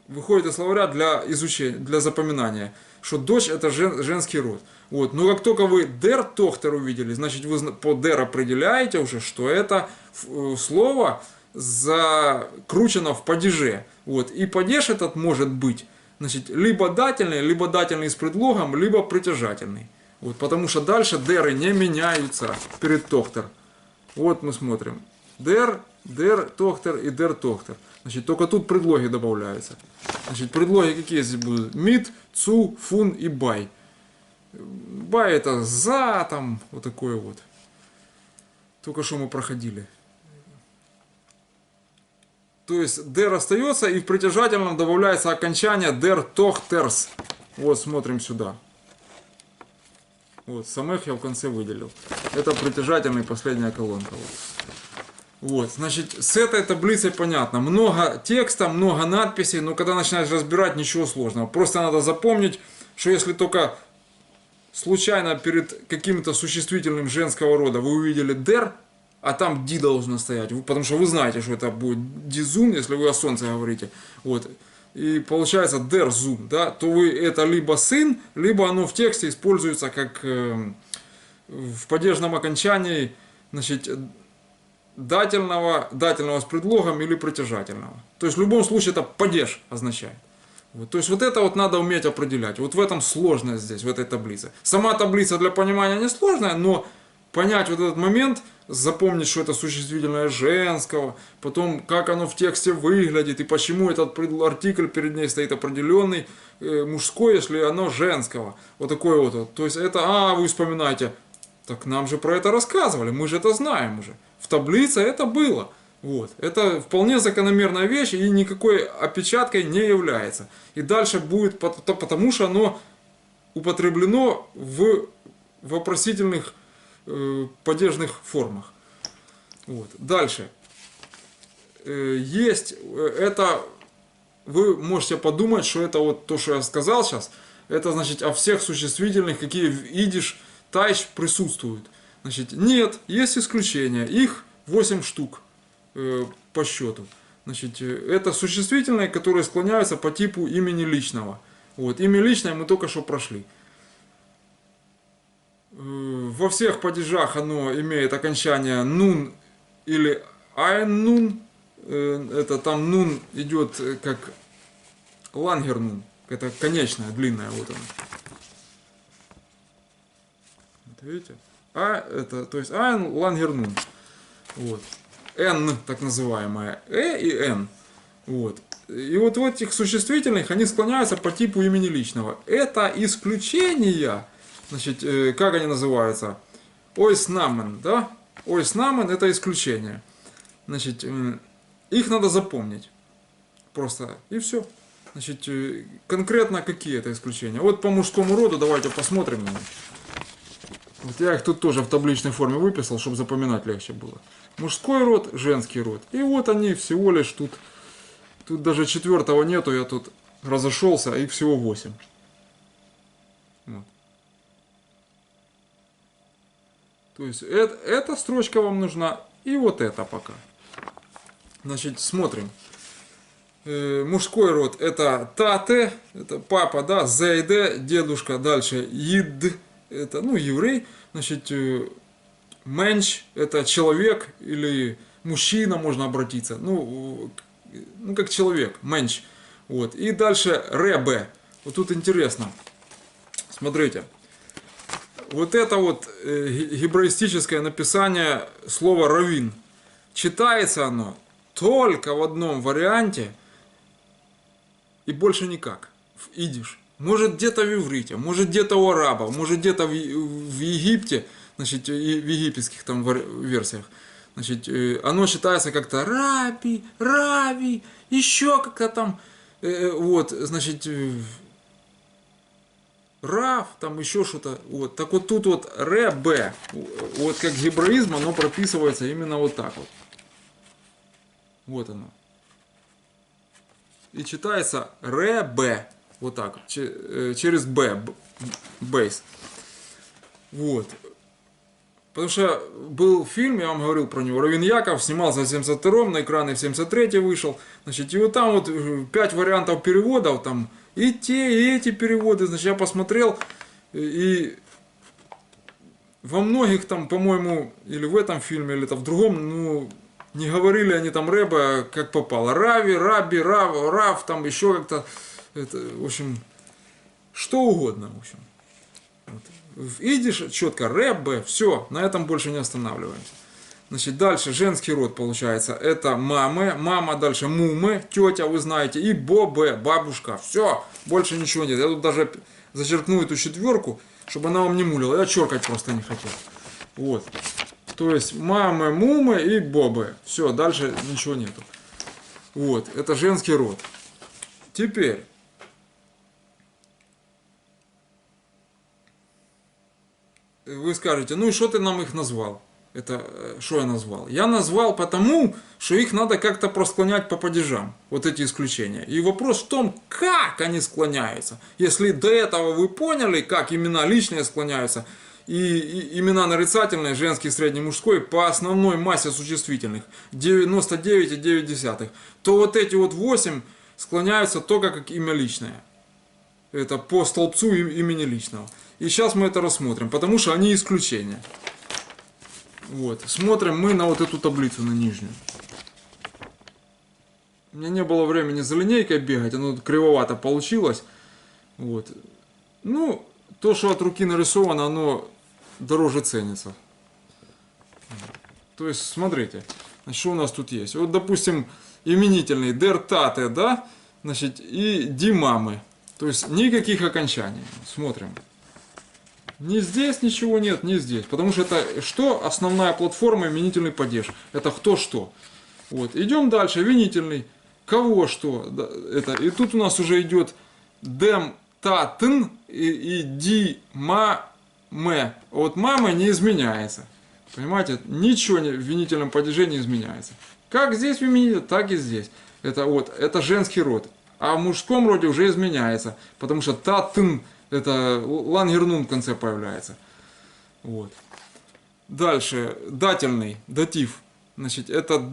выходит из словаря для изучения, для запоминания, что дочь это женский род. Вот. Но как только вы der Tochter увидели, значит вы по der определяете уже, что это слово закручено в падеже. Вот. И падеж этот может быть, значит, либо дательный с предлогом, либо притяжательный. Вот. Потому что дальше деры не меняются перед Tochter. Вот мы смотрим. Der Tochter и der Tochter. Значит, только тут предлоги добавляются. Значит, предлоги какие здесь будут? Mit, zu, fun и by. By это за, там, вот такое вот. Только что мы проходили. То есть, der остается, и в притяжательном добавляется окончание der Tochters. Вот, смотрим сюда. Вот, самых я в конце выделил. Это притяжательный, последняя колонка. Вот, значит, с этой таблицей понятно. Много текста, много надписей, но когда начинаешь разбирать, ничего сложного. Просто надо запомнить, что если только случайно перед каким-то существительным женского рода вы увидели der, а там die должно стоять, потому что вы знаете, что это будет die Sohn, если вы о солнце говорите. Вот. И получается der Sohn, да, то вы это либо сын, либо оно в тексте используется как в падежном окончании, значит, дательного с предлогом или притяжательного. То есть в любом случае это падеж означает. Вот. То есть вот это вот надо уметь определять. Вот в этом сложность здесь, в этой таблице. Сама таблица для понимания не сложная, но понять вот этот момент запомнить, что это существительное женского, потом как оно в тексте выглядит и почему этот артикль перед ней стоит определенный мужской, если оно женского. Вот такое вот. То есть это, вы вспоминаете, так нам же про это рассказывали, мы же это знаем уже. В таблице это было. Вот. Это вполне закономерная вещь и никакой опечаткой не является. И дальше будет, потому что оно употреблено в вопросительных падежных формах. Вот. Дальше. Есть это, вы можете подумать, что это вот то, что я сказал сейчас, это значит о всех существительных, какие в идиш, тайш присутствуют. Значит, нет, есть исключения. Их 8 штук по счету. Значит, это существительные, которые склоняются по типу имени личного. Вот. Имя личное мы только что прошли. Во всех падежах оно имеет окончание нун или айн-нун. Это там нун идет как лангер-нун. Это конечная, длинная. Вот она. Вот видите? То есть айн, лангер-нун. Вот. Н, так называемая. И Н. Вот. И вот в этих существительных они склоняются по типу имени личного. Это исключения. Значит, как они называются? Ойснамен, да? Ойснамен это исключение. Значит, их надо запомнить. Просто. И все. Значит, конкретно какие это исключения? Вот по мужскому роду давайте посмотрим. Вот я их тут тоже в табличной форме выписал, чтобы запоминать легче было. Мужской род, женский род. И вот они всего лишь тут. Тут даже 4-го нету, я тут разошелся, их всего 8. Вот. То есть эта строчка вам нужна, и вот эта пока. Значит, смотрим. Мужской род это тате, это папа, да, зайде, дедушка, дальше ид, это, еврей, значит, менш, это человек или мужчина, можно обратиться, как человек, менш, вот, и дальше ребе, вот тут интересно, смотрите, вот это вот гебраистическое написание слова раввин, читается оно только в одном варианте и больше никак, в идиш. Может где-то в иврите, может где-то у арабов, может где-то в Египте, значит, и в египетских там версиях. Значит, оно читается как-то раби, рави, еще как-то там, вот, значит, рав, там еще что-то. Вот. Так вот тут вот ребе, вот как гебраизм, оно прописывается именно вот так вот. Вот оно. И читается ребе. Вот так, через Б, бейс. Вот. Потому что был фильм, я вам говорил про него, Равин Яков снимался в 72-м, на экране в 73-й вышел. Значит, и вот там вот 5 вариантов переводов, там и те, и эти переводы. Значит, я посмотрел, и во многих там, по-моему, или в этом фильме, или в другом, не говорили они там рэба как попало. Рави, раби, рав, там еще как-то. Это, в общем, что угодно, в общем. Вот. В идиш четко рэббе, все, на этом больше не останавливаемся. Значит, дальше женский род получается, это мамы, мама, дальше мумы, тетя, вы знаете, и бобе, бабушка, все, больше ничего нет. Я тут даже зачеркну эту 4, чтобы она вам не мулила, я черкать просто не хотел. Вот. То есть мамы, мумы и бобе, все, дальше ничего нету. Вот, это женский род. Теперь. Вы скажете, и что ты нам их назвал? Это что я назвал? Я назвал потому, что их надо как-то просклонять по падежам. Вот эти исключения. И вопрос в том, как они склоняются. Если до этого вы поняли, как имена личные склоняются, и имена нарицательные, женский, средний, мужской, по основной массе существительных, 99,9, то вот эти вот 8 склоняются только как имя личное. Это по столбцу имени личного. И сейчас мы это рассмотрим, потому что они исключения. Вот. Смотрим мы на вот эту таблицу, на нижнюю. У меня не было времени за линейкой бегать, оно кривовато получилось. Вот. То, что от руки нарисовано, оно дороже ценится. То есть, смотрите, значит, что у нас тут есть. Вот, допустим, именительный der Tate, да, значит, и die Mame. То есть, никаких окончаний. Смотрим. Ни здесь ничего нет, ни здесь. Потому что это что? Основная платформа именительный падеж. Это кто что. Вот. Идем дальше. Винительный. Кого что. Это. И тут у нас уже идет dem taten и die Mame. Вот мама не изменяется. Понимаете? Ничего в винительном падеже не изменяется. Как здесь в именительном, так и здесь. Это вот. Это женский род. А в мужском роде уже изменяется. Потому что taten. Это лангернун в конце появляется. Вот. Дальше. Дательный. Датив. Значит, это...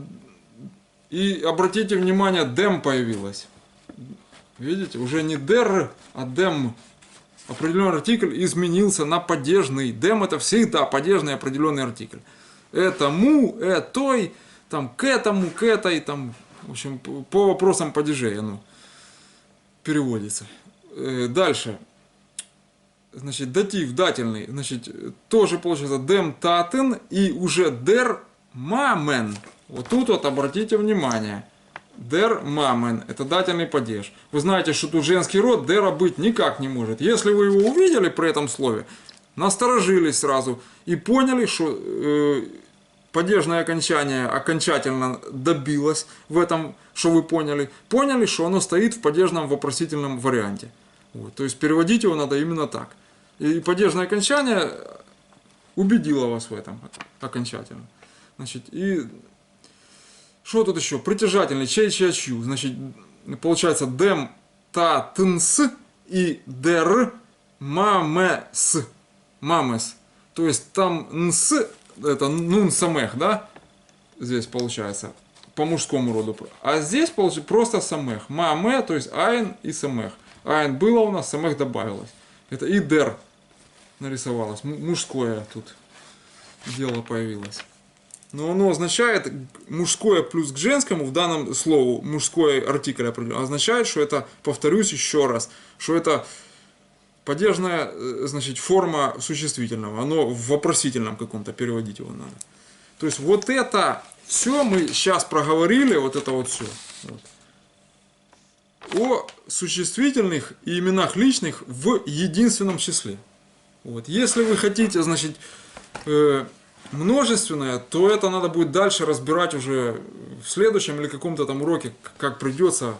И обратите внимание, dem появилась. Видите? Уже не der, а dem. Определенный артикль изменился на падежный. Dem это всегда падежный определенный артикль. Этому, этой, там, к этому, к этой, там, в общем, по вопросам падежей оно переводится. Дальше. Значит, датив, дательный, значит, тоже получается dem taten и уже der Mamen. Вот тут вот обратите внимание. Der Mamen, это дательный падеж. Вы знаете, что тут женский род der быть никак не может. Если вы его увидели при этом слове, насторожились сразу и поняли, что падежное окончание окончательно добилось в этом, что вы поняли. Поняли, что оно стоит в падежном вопросительном варианте. Вот, то есть переводить его надо именно так. И падежное окончание убедило вас в этом окончательно. Значит, и что тут еще? Притяжательный, чей, чья, чью. Значит, получается dem tatens и der mames. Mames. То есть там нс, это нун самех, да? Здесь получается по мужскому роду. А здесь получается просто самех. Маме, то есть айн и самех. Айн было у нас, самех добавилось. Это и der нарисовалось. Мужское тут дело появилось. Но оно означает мужское плюс к женскому, в данном слову мужской артикль определенно, означает, что это, повторюсь еще раз, что это падежная, значит, форма существительного. Оно в вопросительном каком-то, переводить его надо. То есть вот это все мы сейчас проговорили, вот это вот все. Вот. О существительных и именах личных в единственном числе. Вот. Если вы хотите, значит, множественное, то это надо будет дальше разбирать уже в следующем или каком-то там уроке, как придется,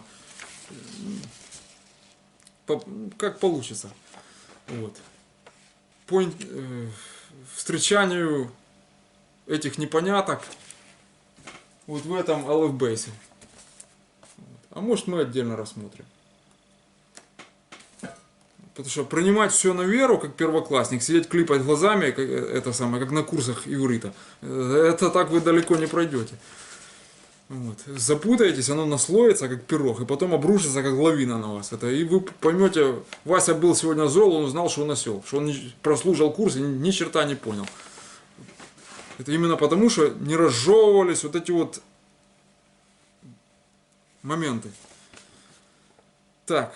как получится. Вот. По встречанию этих непоняток вот в этом алфбейсе. А может мы отдельно рассмотрим. Потому что принимать все на веру, как первоклассник, сидеть клипать глазами, это самое, как на курсах иврита, это так вы далеко не пройдете. Вот. Запутаетесь, оно наслоится, как пирог, и потом обрушится, как лавина на вас. Это, и вы поймете, Вася был сегодня зол, он узнал, что он осел, что он прослушал курс и ни черта не понял. Это именно потому, что не разжевывались вот эти вот моменты. Так,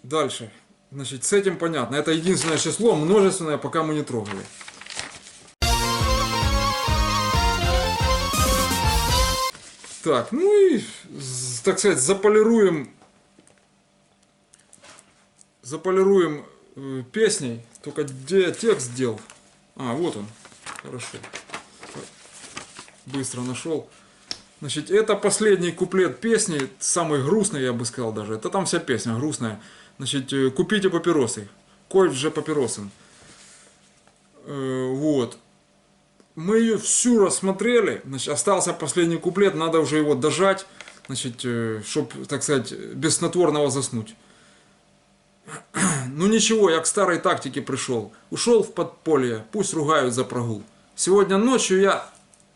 дальше. Значит, с этим понятно. Это единственное число, множественное, пока мы не трогали. Так, ну и, так сказать, заполируем песней. Только где я текст сделал? А, вот он. Хорошо. Быстро нашел. Значит, это последний куплет песни, самый грустный, я бы сказал даже. Это там вся песня грустная. Значит, купите папиросы. Кой же папиросен. Вот. Мы ее всю рассмотрели. Значит, остался последний куплет, надо уже его дожать. Значит, чтобы, так сказать, без снотворного заснуть. Ну ничего, я к старой тактике пришел. Ушел в подполье, пусть ругают за прогул. Сегодня ночью я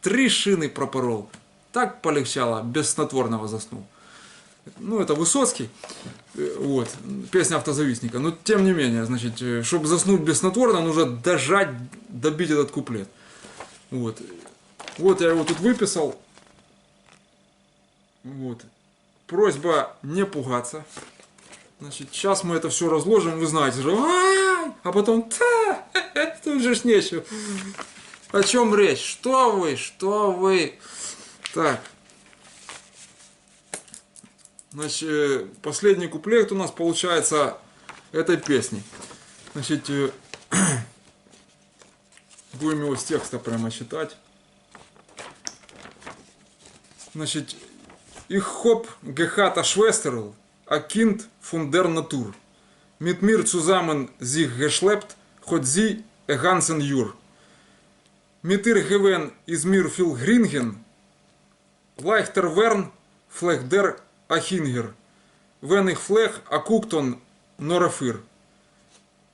3 шины пропорол. Так полегчало, без снотворного заснул. Ну, это Высоцкий. Вот, песня автозавистника. Но тем не менее, значит, чтобы заснуть без снотворного, нужно дожать, добить этот куплет. Вот. Вот я его тут выписал. Вот. Просьба не пугаться. Значит, сейчас мы это все разложим, вы знаете же, а потом, тут же ж нечего. О чем речь? Что вы? Что вы? Так. Значит, последний куплет у нас получается этой песни. Значит, будем его с текста прямо читать. Значит, ich hab gehabt a Schwesterl, a Kind von der Natur. Mit mir zusammen sich geschleppt, hat sie a ganzen Jahr. Mit ihr gewen is mir viel gringen, leichter wern, flech der a Hinger. Wenn ich flech a Kukton norafir.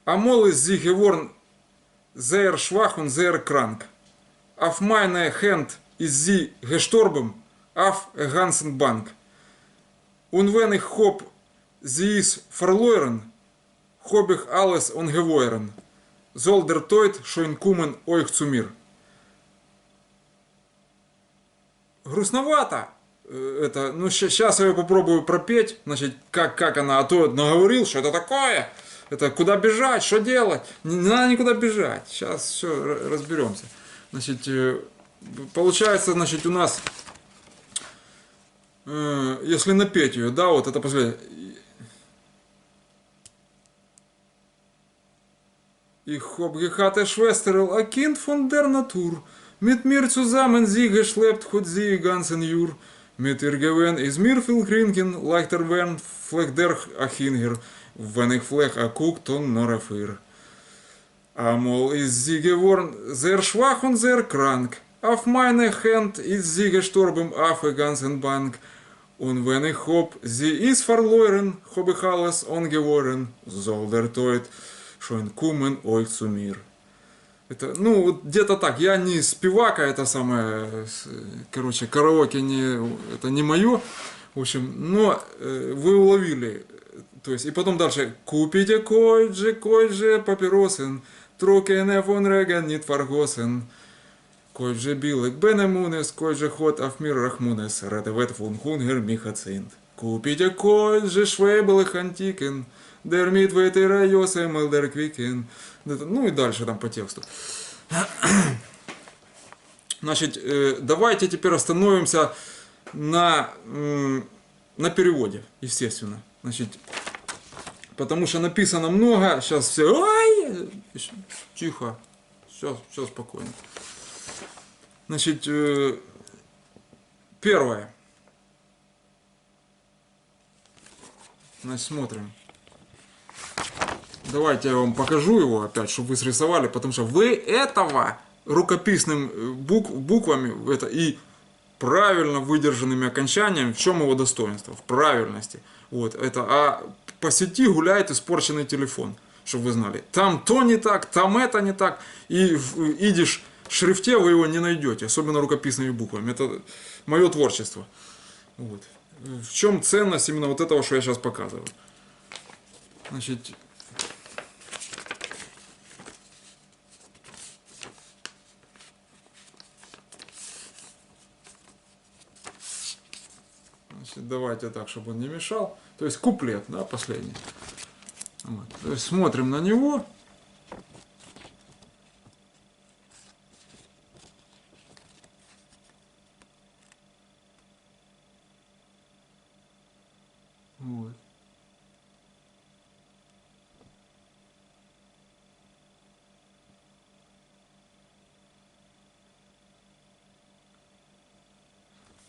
Amol ist sie geworden sehr schwach und sehr krank. Auf meine Hand ist sie gestorben, auf a ganzen Bank. Und wenn ich hab sie ist verloren, hab ich alles ungeheuren. Soll der Tod schon kommen euch zu mir. Грустновато. Это, ну, сейчас я попробую пропеть, значит, как она, а то наговорил, что это такое, это куда бежать, что делать, не надо никуда бежать, сейчас все разберемся. Значит, получается, значит, у нас, если напеть ее, да, вот это последнее. Ich hab gehabt a Schwesterl, a Kind von der Natur. Mit mir zusammen sie geschleppt, hat sie ganzen Jahr. Mit ihr gewen is mir viel krinken, leichter wern, flech der a Hinger. Wenn ich flech a Kukton norafir. Amol ist sie geworden sehr schwach und sehr krank. Auf meine Hand ist sie gestorben auf der ganzen Bank. Und wenn ich hab sie ist verloren, hab ich alles ungeheuren. Soll der Tod schon kommen euch zu mir. Это, ну, где-то так. Я не спивака, это самое, короче, караоке это не мое. В общем, но вы уловили. То есть, и потом дальше. Купите кой-же папиросен, трокене фон реген нит фаргосен. Кой-же билек бенемунес, кой-же хот афмир рахмунес, редевет фон хунгер михацинт. Купите кой-же швейбелых антикен, der mit weiter Jose Melder Квикен. Ну и дальше там по тексту. Значит, давайте теперь остановимся на переводе, естественно. Значит, потому что написано много, сейчас все... Ай! Тихо, все спокойно. Значит, первое. Значит, смотрим. Давайте я вам покажу его опять, чтобы вы срисовали, потому что вы этого рукописным буквами это и правильно выдержанными окончаниями, в чем его достоинство? В правильности. Вот, это, а по сети гуляет испорченный телефон, чтобы вы знали. Там то не так, там это не так, и в идиш шрифте вы его не найдете, особенно рукописными буквами. Это мое творчество. Вот. В чем ценность именно вот этого, что я сейчас показываю? Значит, давайте так, чтобы он не мешал. То есть куплет, да, последний. Вот. То есть смотрим на него. Вот.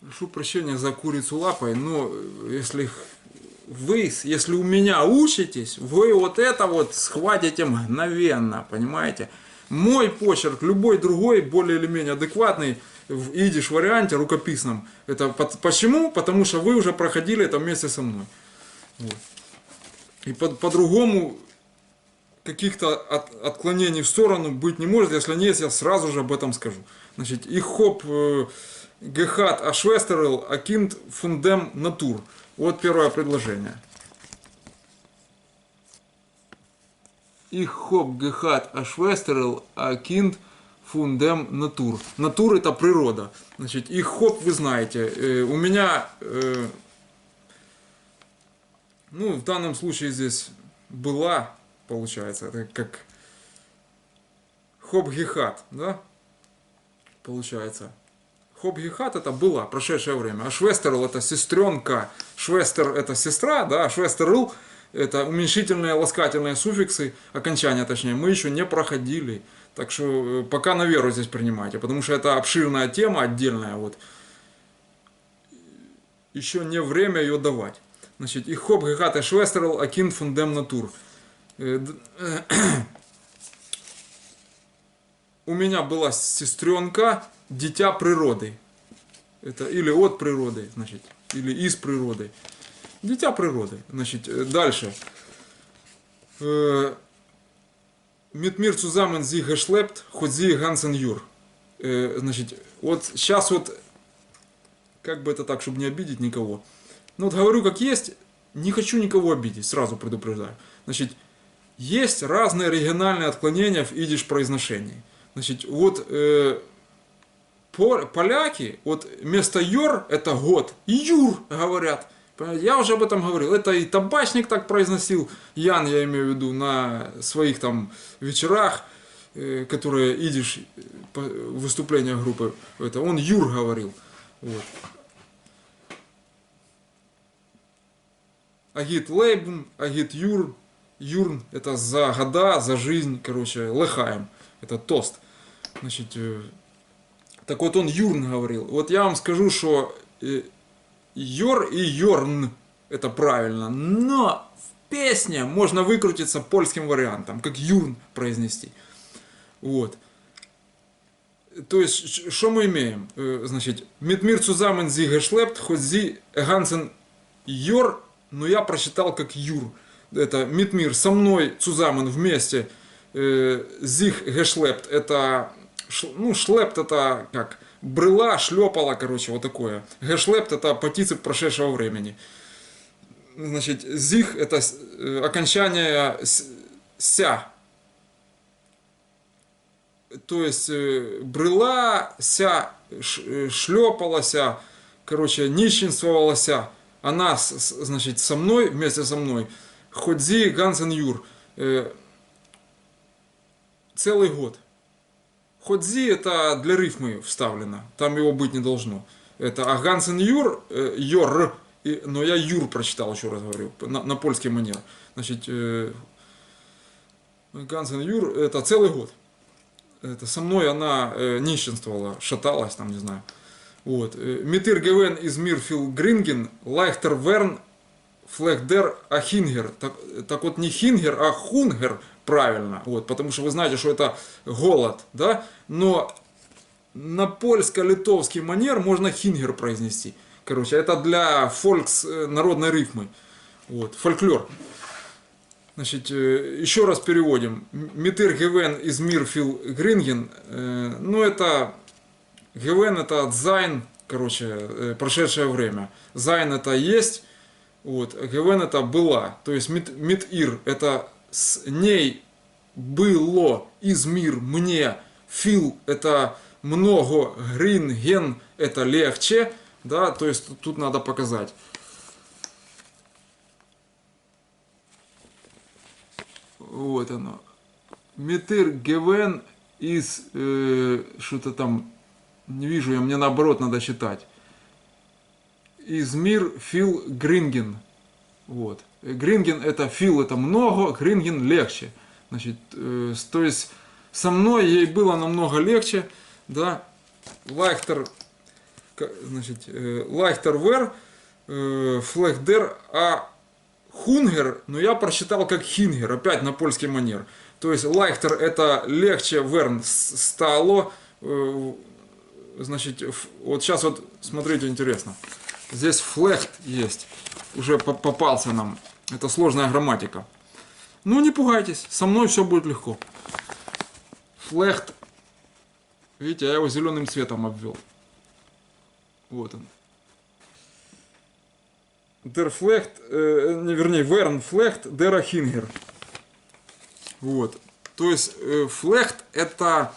Прошу прощения за курицу лапой, но если у меня учитесь, вы вот это вот схватите мгновенно, понимаете? Мой почерк, любой другой, более или менее адекватный, в идиш варианте, рукописном. Это почему? Потому что вы уже проходили это вместе со мной. Вот. И по-другому каких-то отклонений в сторону быть не может. Если нет, я сразу же об этом скажу. Значит, ich hab gehabt a Schwesterl, a Kind von der Natur. Вот первое предложение. Ich hab gehabt a Schwesterl, a Kind von der Natur. Натур это природа. Значит, ich hab, вы знаете, у меня, ну, в данном случае здесь была, получается, это как hab gehabt, да? получается. Хобгихат это была, прошедшее время. А Швестерл это сестренка. Швестер это сестра, да, Швестерл это уменьшительные, ласкательные суффиксы, окончания точнее, мы еще не проходили. Так что пока на веру здесь принимайте, потому что это обширная тема отдельная. Вот. Еще не время ее давать. Значит, их Хобгихат и Швестерл акин фундем натур. У меня была сестренка, дитя природы. Это или от природы, значит, или из природы. Дитя природы. Значит, дальше. Mit mir zusammen sie geschleppt, хоть sie ganzen Jur. Значит, вот сейчас вот, как бы это так, чтобы не обидеть никого. Ну вот говорю как есть, не хочу никого обидеть, сразу предупреждаю. Значит, есть разные региональные отклонения в идиш произношении. Значит, вот поляки, вот вместо Йор это год, Юр говорят. Я уже об этом говорил. Это и табачник так произносил, Ян, я имею в виду, на своих там вечерах, которые идиш, выступления группы, это он Юр говорил. Вот. Агит лейбм, агит юр, юрн это за года, за жизнь, короче, лехаем, это тост. Значит, так вот он Юрн говорил. Вот я вам скажу, что Йор и Йорн это правильно, но в песне можно выкрутиться польским вариантом, как Юрн произнести. Вот. То есть, что мы имеем? Значит, mit mir zusammen sie geschleppt, хоть sie ganzen Jor, но я прочитал как Юр. Это mit mir, со мной, zusammen, вместе, sich geschleppt, это, ну, шлепт это как, брела, шлепала, короче, вот такое. Geschleppt это партицип прошедшего времени. Значит, sich это окончание ся. То есть брела, ся, шлепалася, короче, нищенствовалася. Она, значит, со мной, вместе со мной. Ходзи Гансен Юр. Целый год. Ходзи это для рифмы вставлено. Там его быть не должно. Это, а Гансен Юр, Йор, но я Юр прочитал, еще раз говорю, на польский манер. Значит, Гансен Юр это целый год. Это со мной она нищенствовала, шаталась, там, не знаю. Вот. Митир гевен из Мирфил Гринген, лайхтер верн, флехдер ахингер. Так вот не хингер, а хунгер правильно. Вот, потому что вы знаете, что это голод, да? Но на польско-литовский манер можно хингер произнести. Короче, это для фолькс народной рифмы. Вот, фольклор. Значит, еще раз переводим. Митир гевен из Мирфил Гринген. Ну, это гевен это от зайн, короче, прошедшее время. Зайн это есть. Вот, гевен это была. То есть митир это с ней было, из мир мне. Фил это много, гринген это легче. Да, то есть тут надо показать. Вот оно. Митир гевен из что-то там не вижу я, мне наоборот надо читать. Из мир фил гринген. Вот. Гринген это фил это много, гринген легче. Значит, то есть со мной ей было намного легче, да. Лайхтер, значит, лайхтер вер, флехдер, а хунгер, но я прочитал как хингер, опять на польский манер. То есть лайхтер это легче, верн стало. Значит, вот сейчас вот смотрите, интересно. Здесь флехт есть, уже попался нам. Это сложная грамматика. Ну не пугайтесь, со мной все будет легко. Флехт, видите, я его зеленым цветом обвел. Вот он. Der Flecht, вернее, Верн Флехт, der Хингер. Вот. То есть, Флехт это,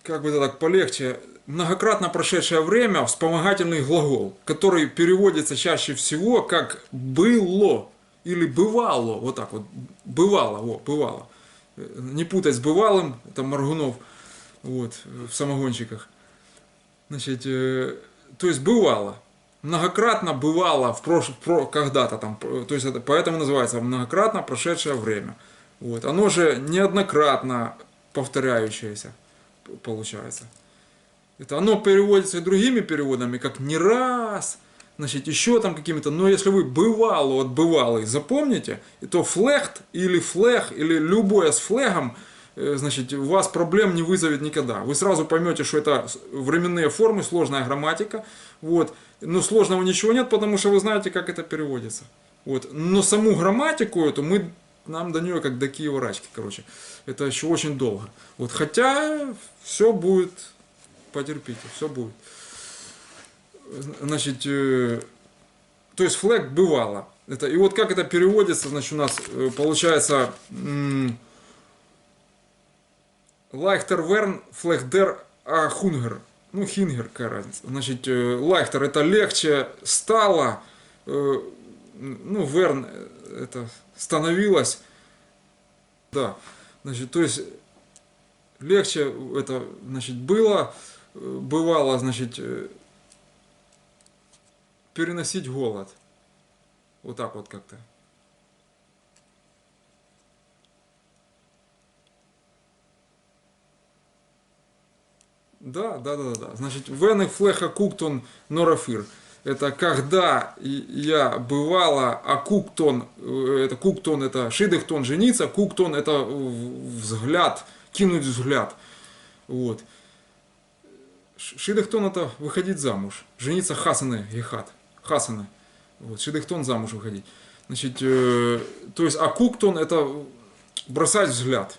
как бы это так полегче, многократно прошедшее время, вспомогательный глагол, который переводится чаще всего как «было» или «бывало». Вот так вот. «Бывало», вот, «бывало». Не путать с «бывалым», это Моргунов, вот, в самогонщиках. Значит, то есть бывало. Многократно бывало когда-то там. То есть это поэтому называется многократно прошедшее время. Вот. Оно же неоднократно повторяющееся получается. Это оно переводится и другими переводами, как не раз, значит, еще там какими-то. Но если вы бывало от бывалый запомните, то флехт или флег, или любое с флегом, значит, у вас проблем не вызовет никогда. Вы сразу поймете, что это временные формы, сложная грамматика. Вот. Но сложного ничего нет, потому что вы знаете, как это переводится. Вот. Но саму грамматику эту нам до нее как до Киева рачки, короче. Это еще очень долго. Вот. Хотя все будет, потерпите, все будет. Значит, то есть флег бывало. И вот как это переводится, значит, у нас получается Лайхтер верн флехдер а хунгер. Ну, хингер, какая разница. Значит, лайхтер это легче стало, ну, верн это становилось. Да. Значит, то есть легче это, значит, бывало, значит, переносить голод. Вот так вот как-то. Да. Значит, вены флеха куктон норафир. Это когда я бывала, а куктон, это шидехтон жениться, куктон это взгляд, кинуть взгляд. Вот. Шидехтон это выходить замуж. Жениться хасаны гехат. Хасаны. Вот. Шидехтон замуж выходить. Значит, то есть, а куктон это бросать взгляд.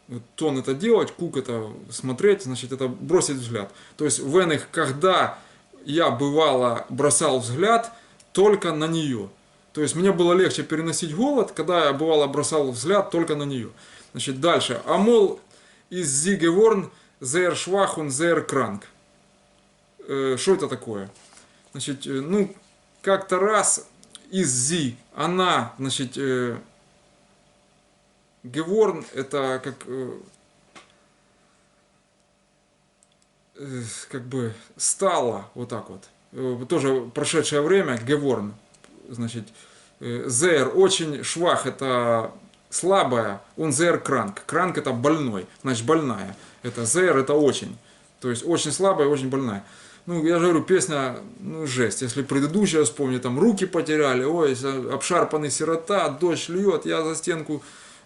Вот тон это делать, кук это смотреть, значит, это бросить взгляд. То есть в иных, когда я бывало бросал взгляд только на нее. То есть мне было легче переносить голод, когда я бывало бросал взгляд только на нее. Значит, дальше. Амол из зигеворн зер швахун зер кранк. Что это такое? Значит, ну, как-то раз из зи, она, значит, Геворн это как бы стало вот так вот. Тоже прошедшее время, Геворн, значит, зер очень швах это слабая, он зер кранк. Кранк это больной, значит больная. Это зер это очень. То есть очень слабая, очень больная. Ну, я же говорю, песня, ну, жесть. Если предыдущая вспомнить, там руки потеряли, ой, обшарпанный сирота, дождь льет, я за стенку.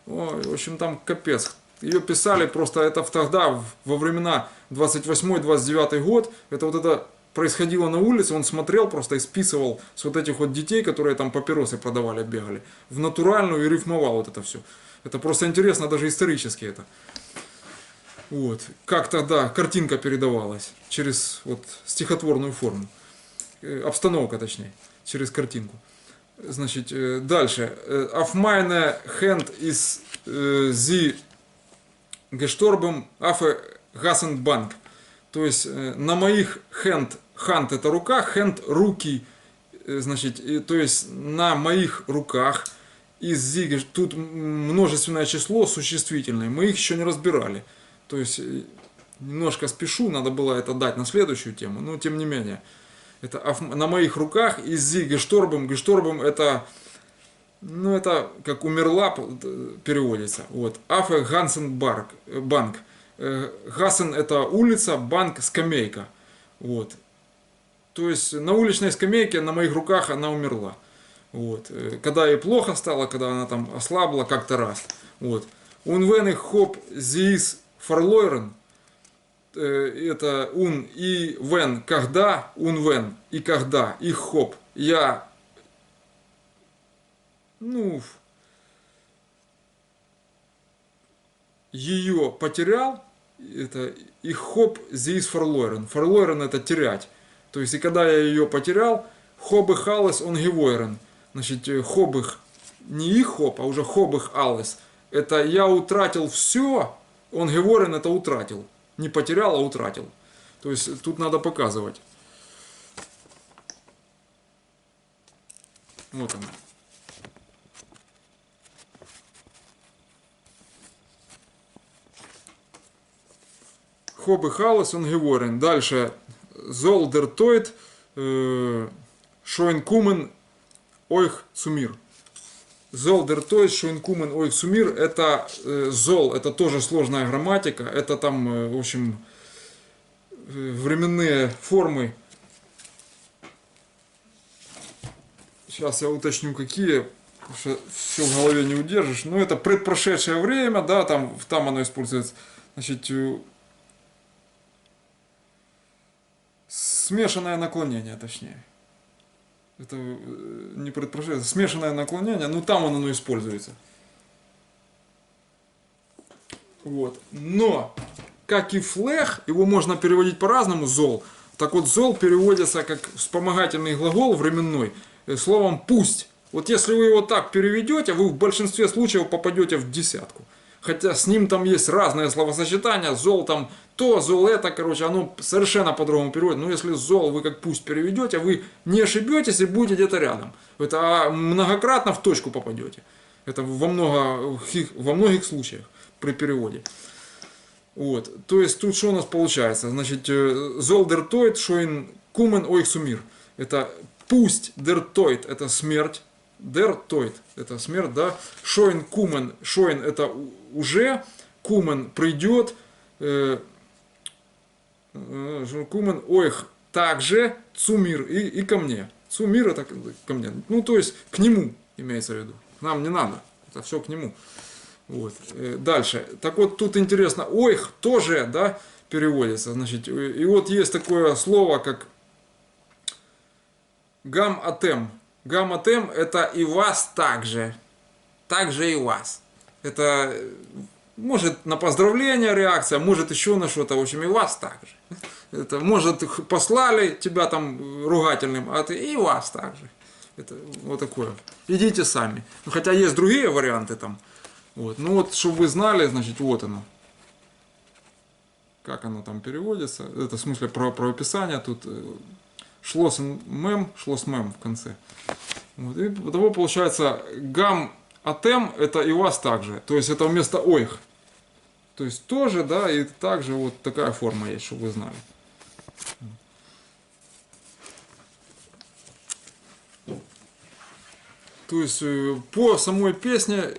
Ой, в общем, там капец. Ее писали просто это тогда, во времена 28-29 год. Это вот это происходило на улице, он смотрел просто и списывал с вот этих вот детей, которые там папиросы продавали, бегали, в натуральную и рифмовал вот это все. Это просто интересно, даже исторически это. Вот. Как тогда картинка передавалась через вот стихотворную форму. Обстановка, точнее, через картинку. Значит, дальше. Auf meine Hand ist sie gestorben auf Gassenbank. То есть на моих hand это рука, hand руки, значит, то есть на моих руках из sie, тут множественное число существительное, мы их еще не разбирали. То есть немножко спешу, надо было это дать на следующую тему, но тем не менее. Это на моих руках из зи гешторбом. Гешторбом это, ну это как умерла переводится. Вот. Афе Гансен банк. Гасен это улица, банк скамейка. Вот. То есть на уличной скамейке на моих руках она умерла. Вот. Когда ей плохо стало, когда она там ослабла как-то раз. Вот. Унвен хоп зис фарлойрен. Это ун и вен, когда, ун вен, и когда, и хоп. Я, ну, ее потерял, это и хоп зис фарлойрен. Фарлойрен это терять. То есть, и когда я ее потерял, хобых алес он гевойрен. Значит, хобых, не их хоп, а уже хобых алес. Это я утратил все, он гевойрен это утратил. Не потерял, а утратил. То есть тут надо показывать. Вот он. Хобы халас, он геворен. Дальше Золдертойт Шоинкумен ойх цумир. Золдертойт Шоинкумен ойх цумир. Это зол, это тоже сложная грамматика. Это там, в общем, временные формы. Сейчас я уточню, какие, потому что все в голове не удержишь. Но это предпрошедшее время, да, там оно используется. Значит, смешанное наклонение, точнее. Это не предпрошедшее, смешанное наклонение, ну там оно используется. Вот. Но, как и флех, его можно переводить по-разному, зол. Так вот, зол переводится как вспомогательный глагол временной словом «пусть». Вот если вы его так переведете, вы в большинстве случаев попадете в десятку. Хотя с ним там есть разные словосочетания, зол там то, зол это, короче, оно совершенно по-другому переводит. Но если зол вы как пусть переведете, вы не ошибетесь и будете где-то рядом. Это многократно в точку попадете. Это во многих случаях при переводе. Вот. То есть тут что у нас получается? Значит, золдертойт шоин кумен ойх сумир. Это пусть дертойт, это смерть. Дертойт, это смерть, да. Шоин кумен, шоин это уже, кумен придет, кумен ойх также, цумир и ко мне. Цумир это ко мне. Ну, то есть к нему имеется в виду. Нам не надо, это все к нему. Вот. Дальше. Так вот, тут интересно, ойх тоже, да, переводится. Значит, и вот есть такое слово, как гам-атем. Гам-атем это и вас также. Также и вас. Это может на поздравление реакция, может еще на что-то. В общем, и вас также. Это может послали тебя там ругательным, а ты и вас также. Это вот такое. Идите сами. Ну, хотя есть другие варианты там. Вот. Ну вот, чтобы вы знали, значит, вот оно. Как оно там переводится. Это в смысле про описание. Тут шлосмем в конце. Вот. И того получается гам атем это и вас также. То есть это вместо ойх. То есть тоже, да, и также вот такая форма есть, чтобы вы знали. То есть по самой песне,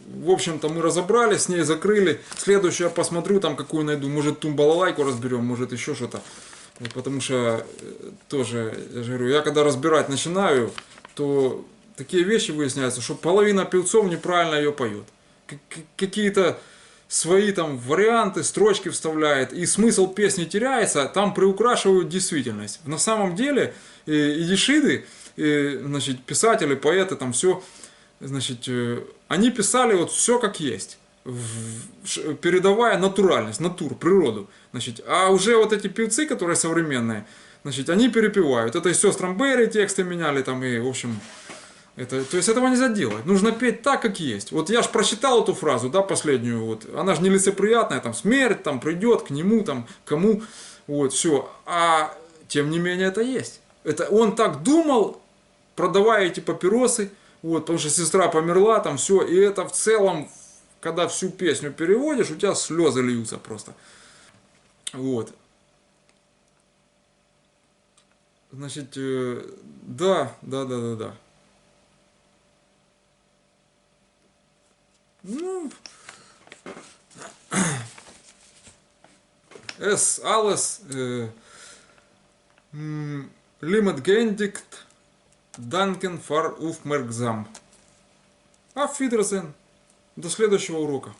в общем-то, мы разобрались, с ней закрыли. Следующее я посмотрю, там какую найду. Может, тум-балалайку разберем, может, еще что-то. Потому что тоже, я же говорю, я когда разбирать начинаю, то такие вещи выясняются, что половина певцов неправильно ее поет. Какие-то свои там варианты, строчки вставляет, и смысл песни теряется, там приукрашивают действительность. На самом деле, идишиды, значит, писатели, поэты, там все, значит, они писали вот все как есть, передавая натуральность, природу. Значит, а уже вот эти певцы, которые современные, значит, они перепевают. Это и сестрам Берри тексты меняли, там, и, в общем, то есть этого нельзя делать. Нужно петь так, как есть. Вот я ж прочитал эту фразу, да, последнюю, вот, она же нелицеприятная, там, смерть, там, придет к нему, там, кому, вот, все. А, тем не менее, это есть. Это он так думал, продавая эти папиросы, вот, потому что сестра померла, там, все, и это в целом, когда всю песню переводишь, у тебя слезы льются просто. Вот. Значит, да. Ну, alles limit gendigt danken for aufmerksam. Auf Wiedersehen. До следующего урока.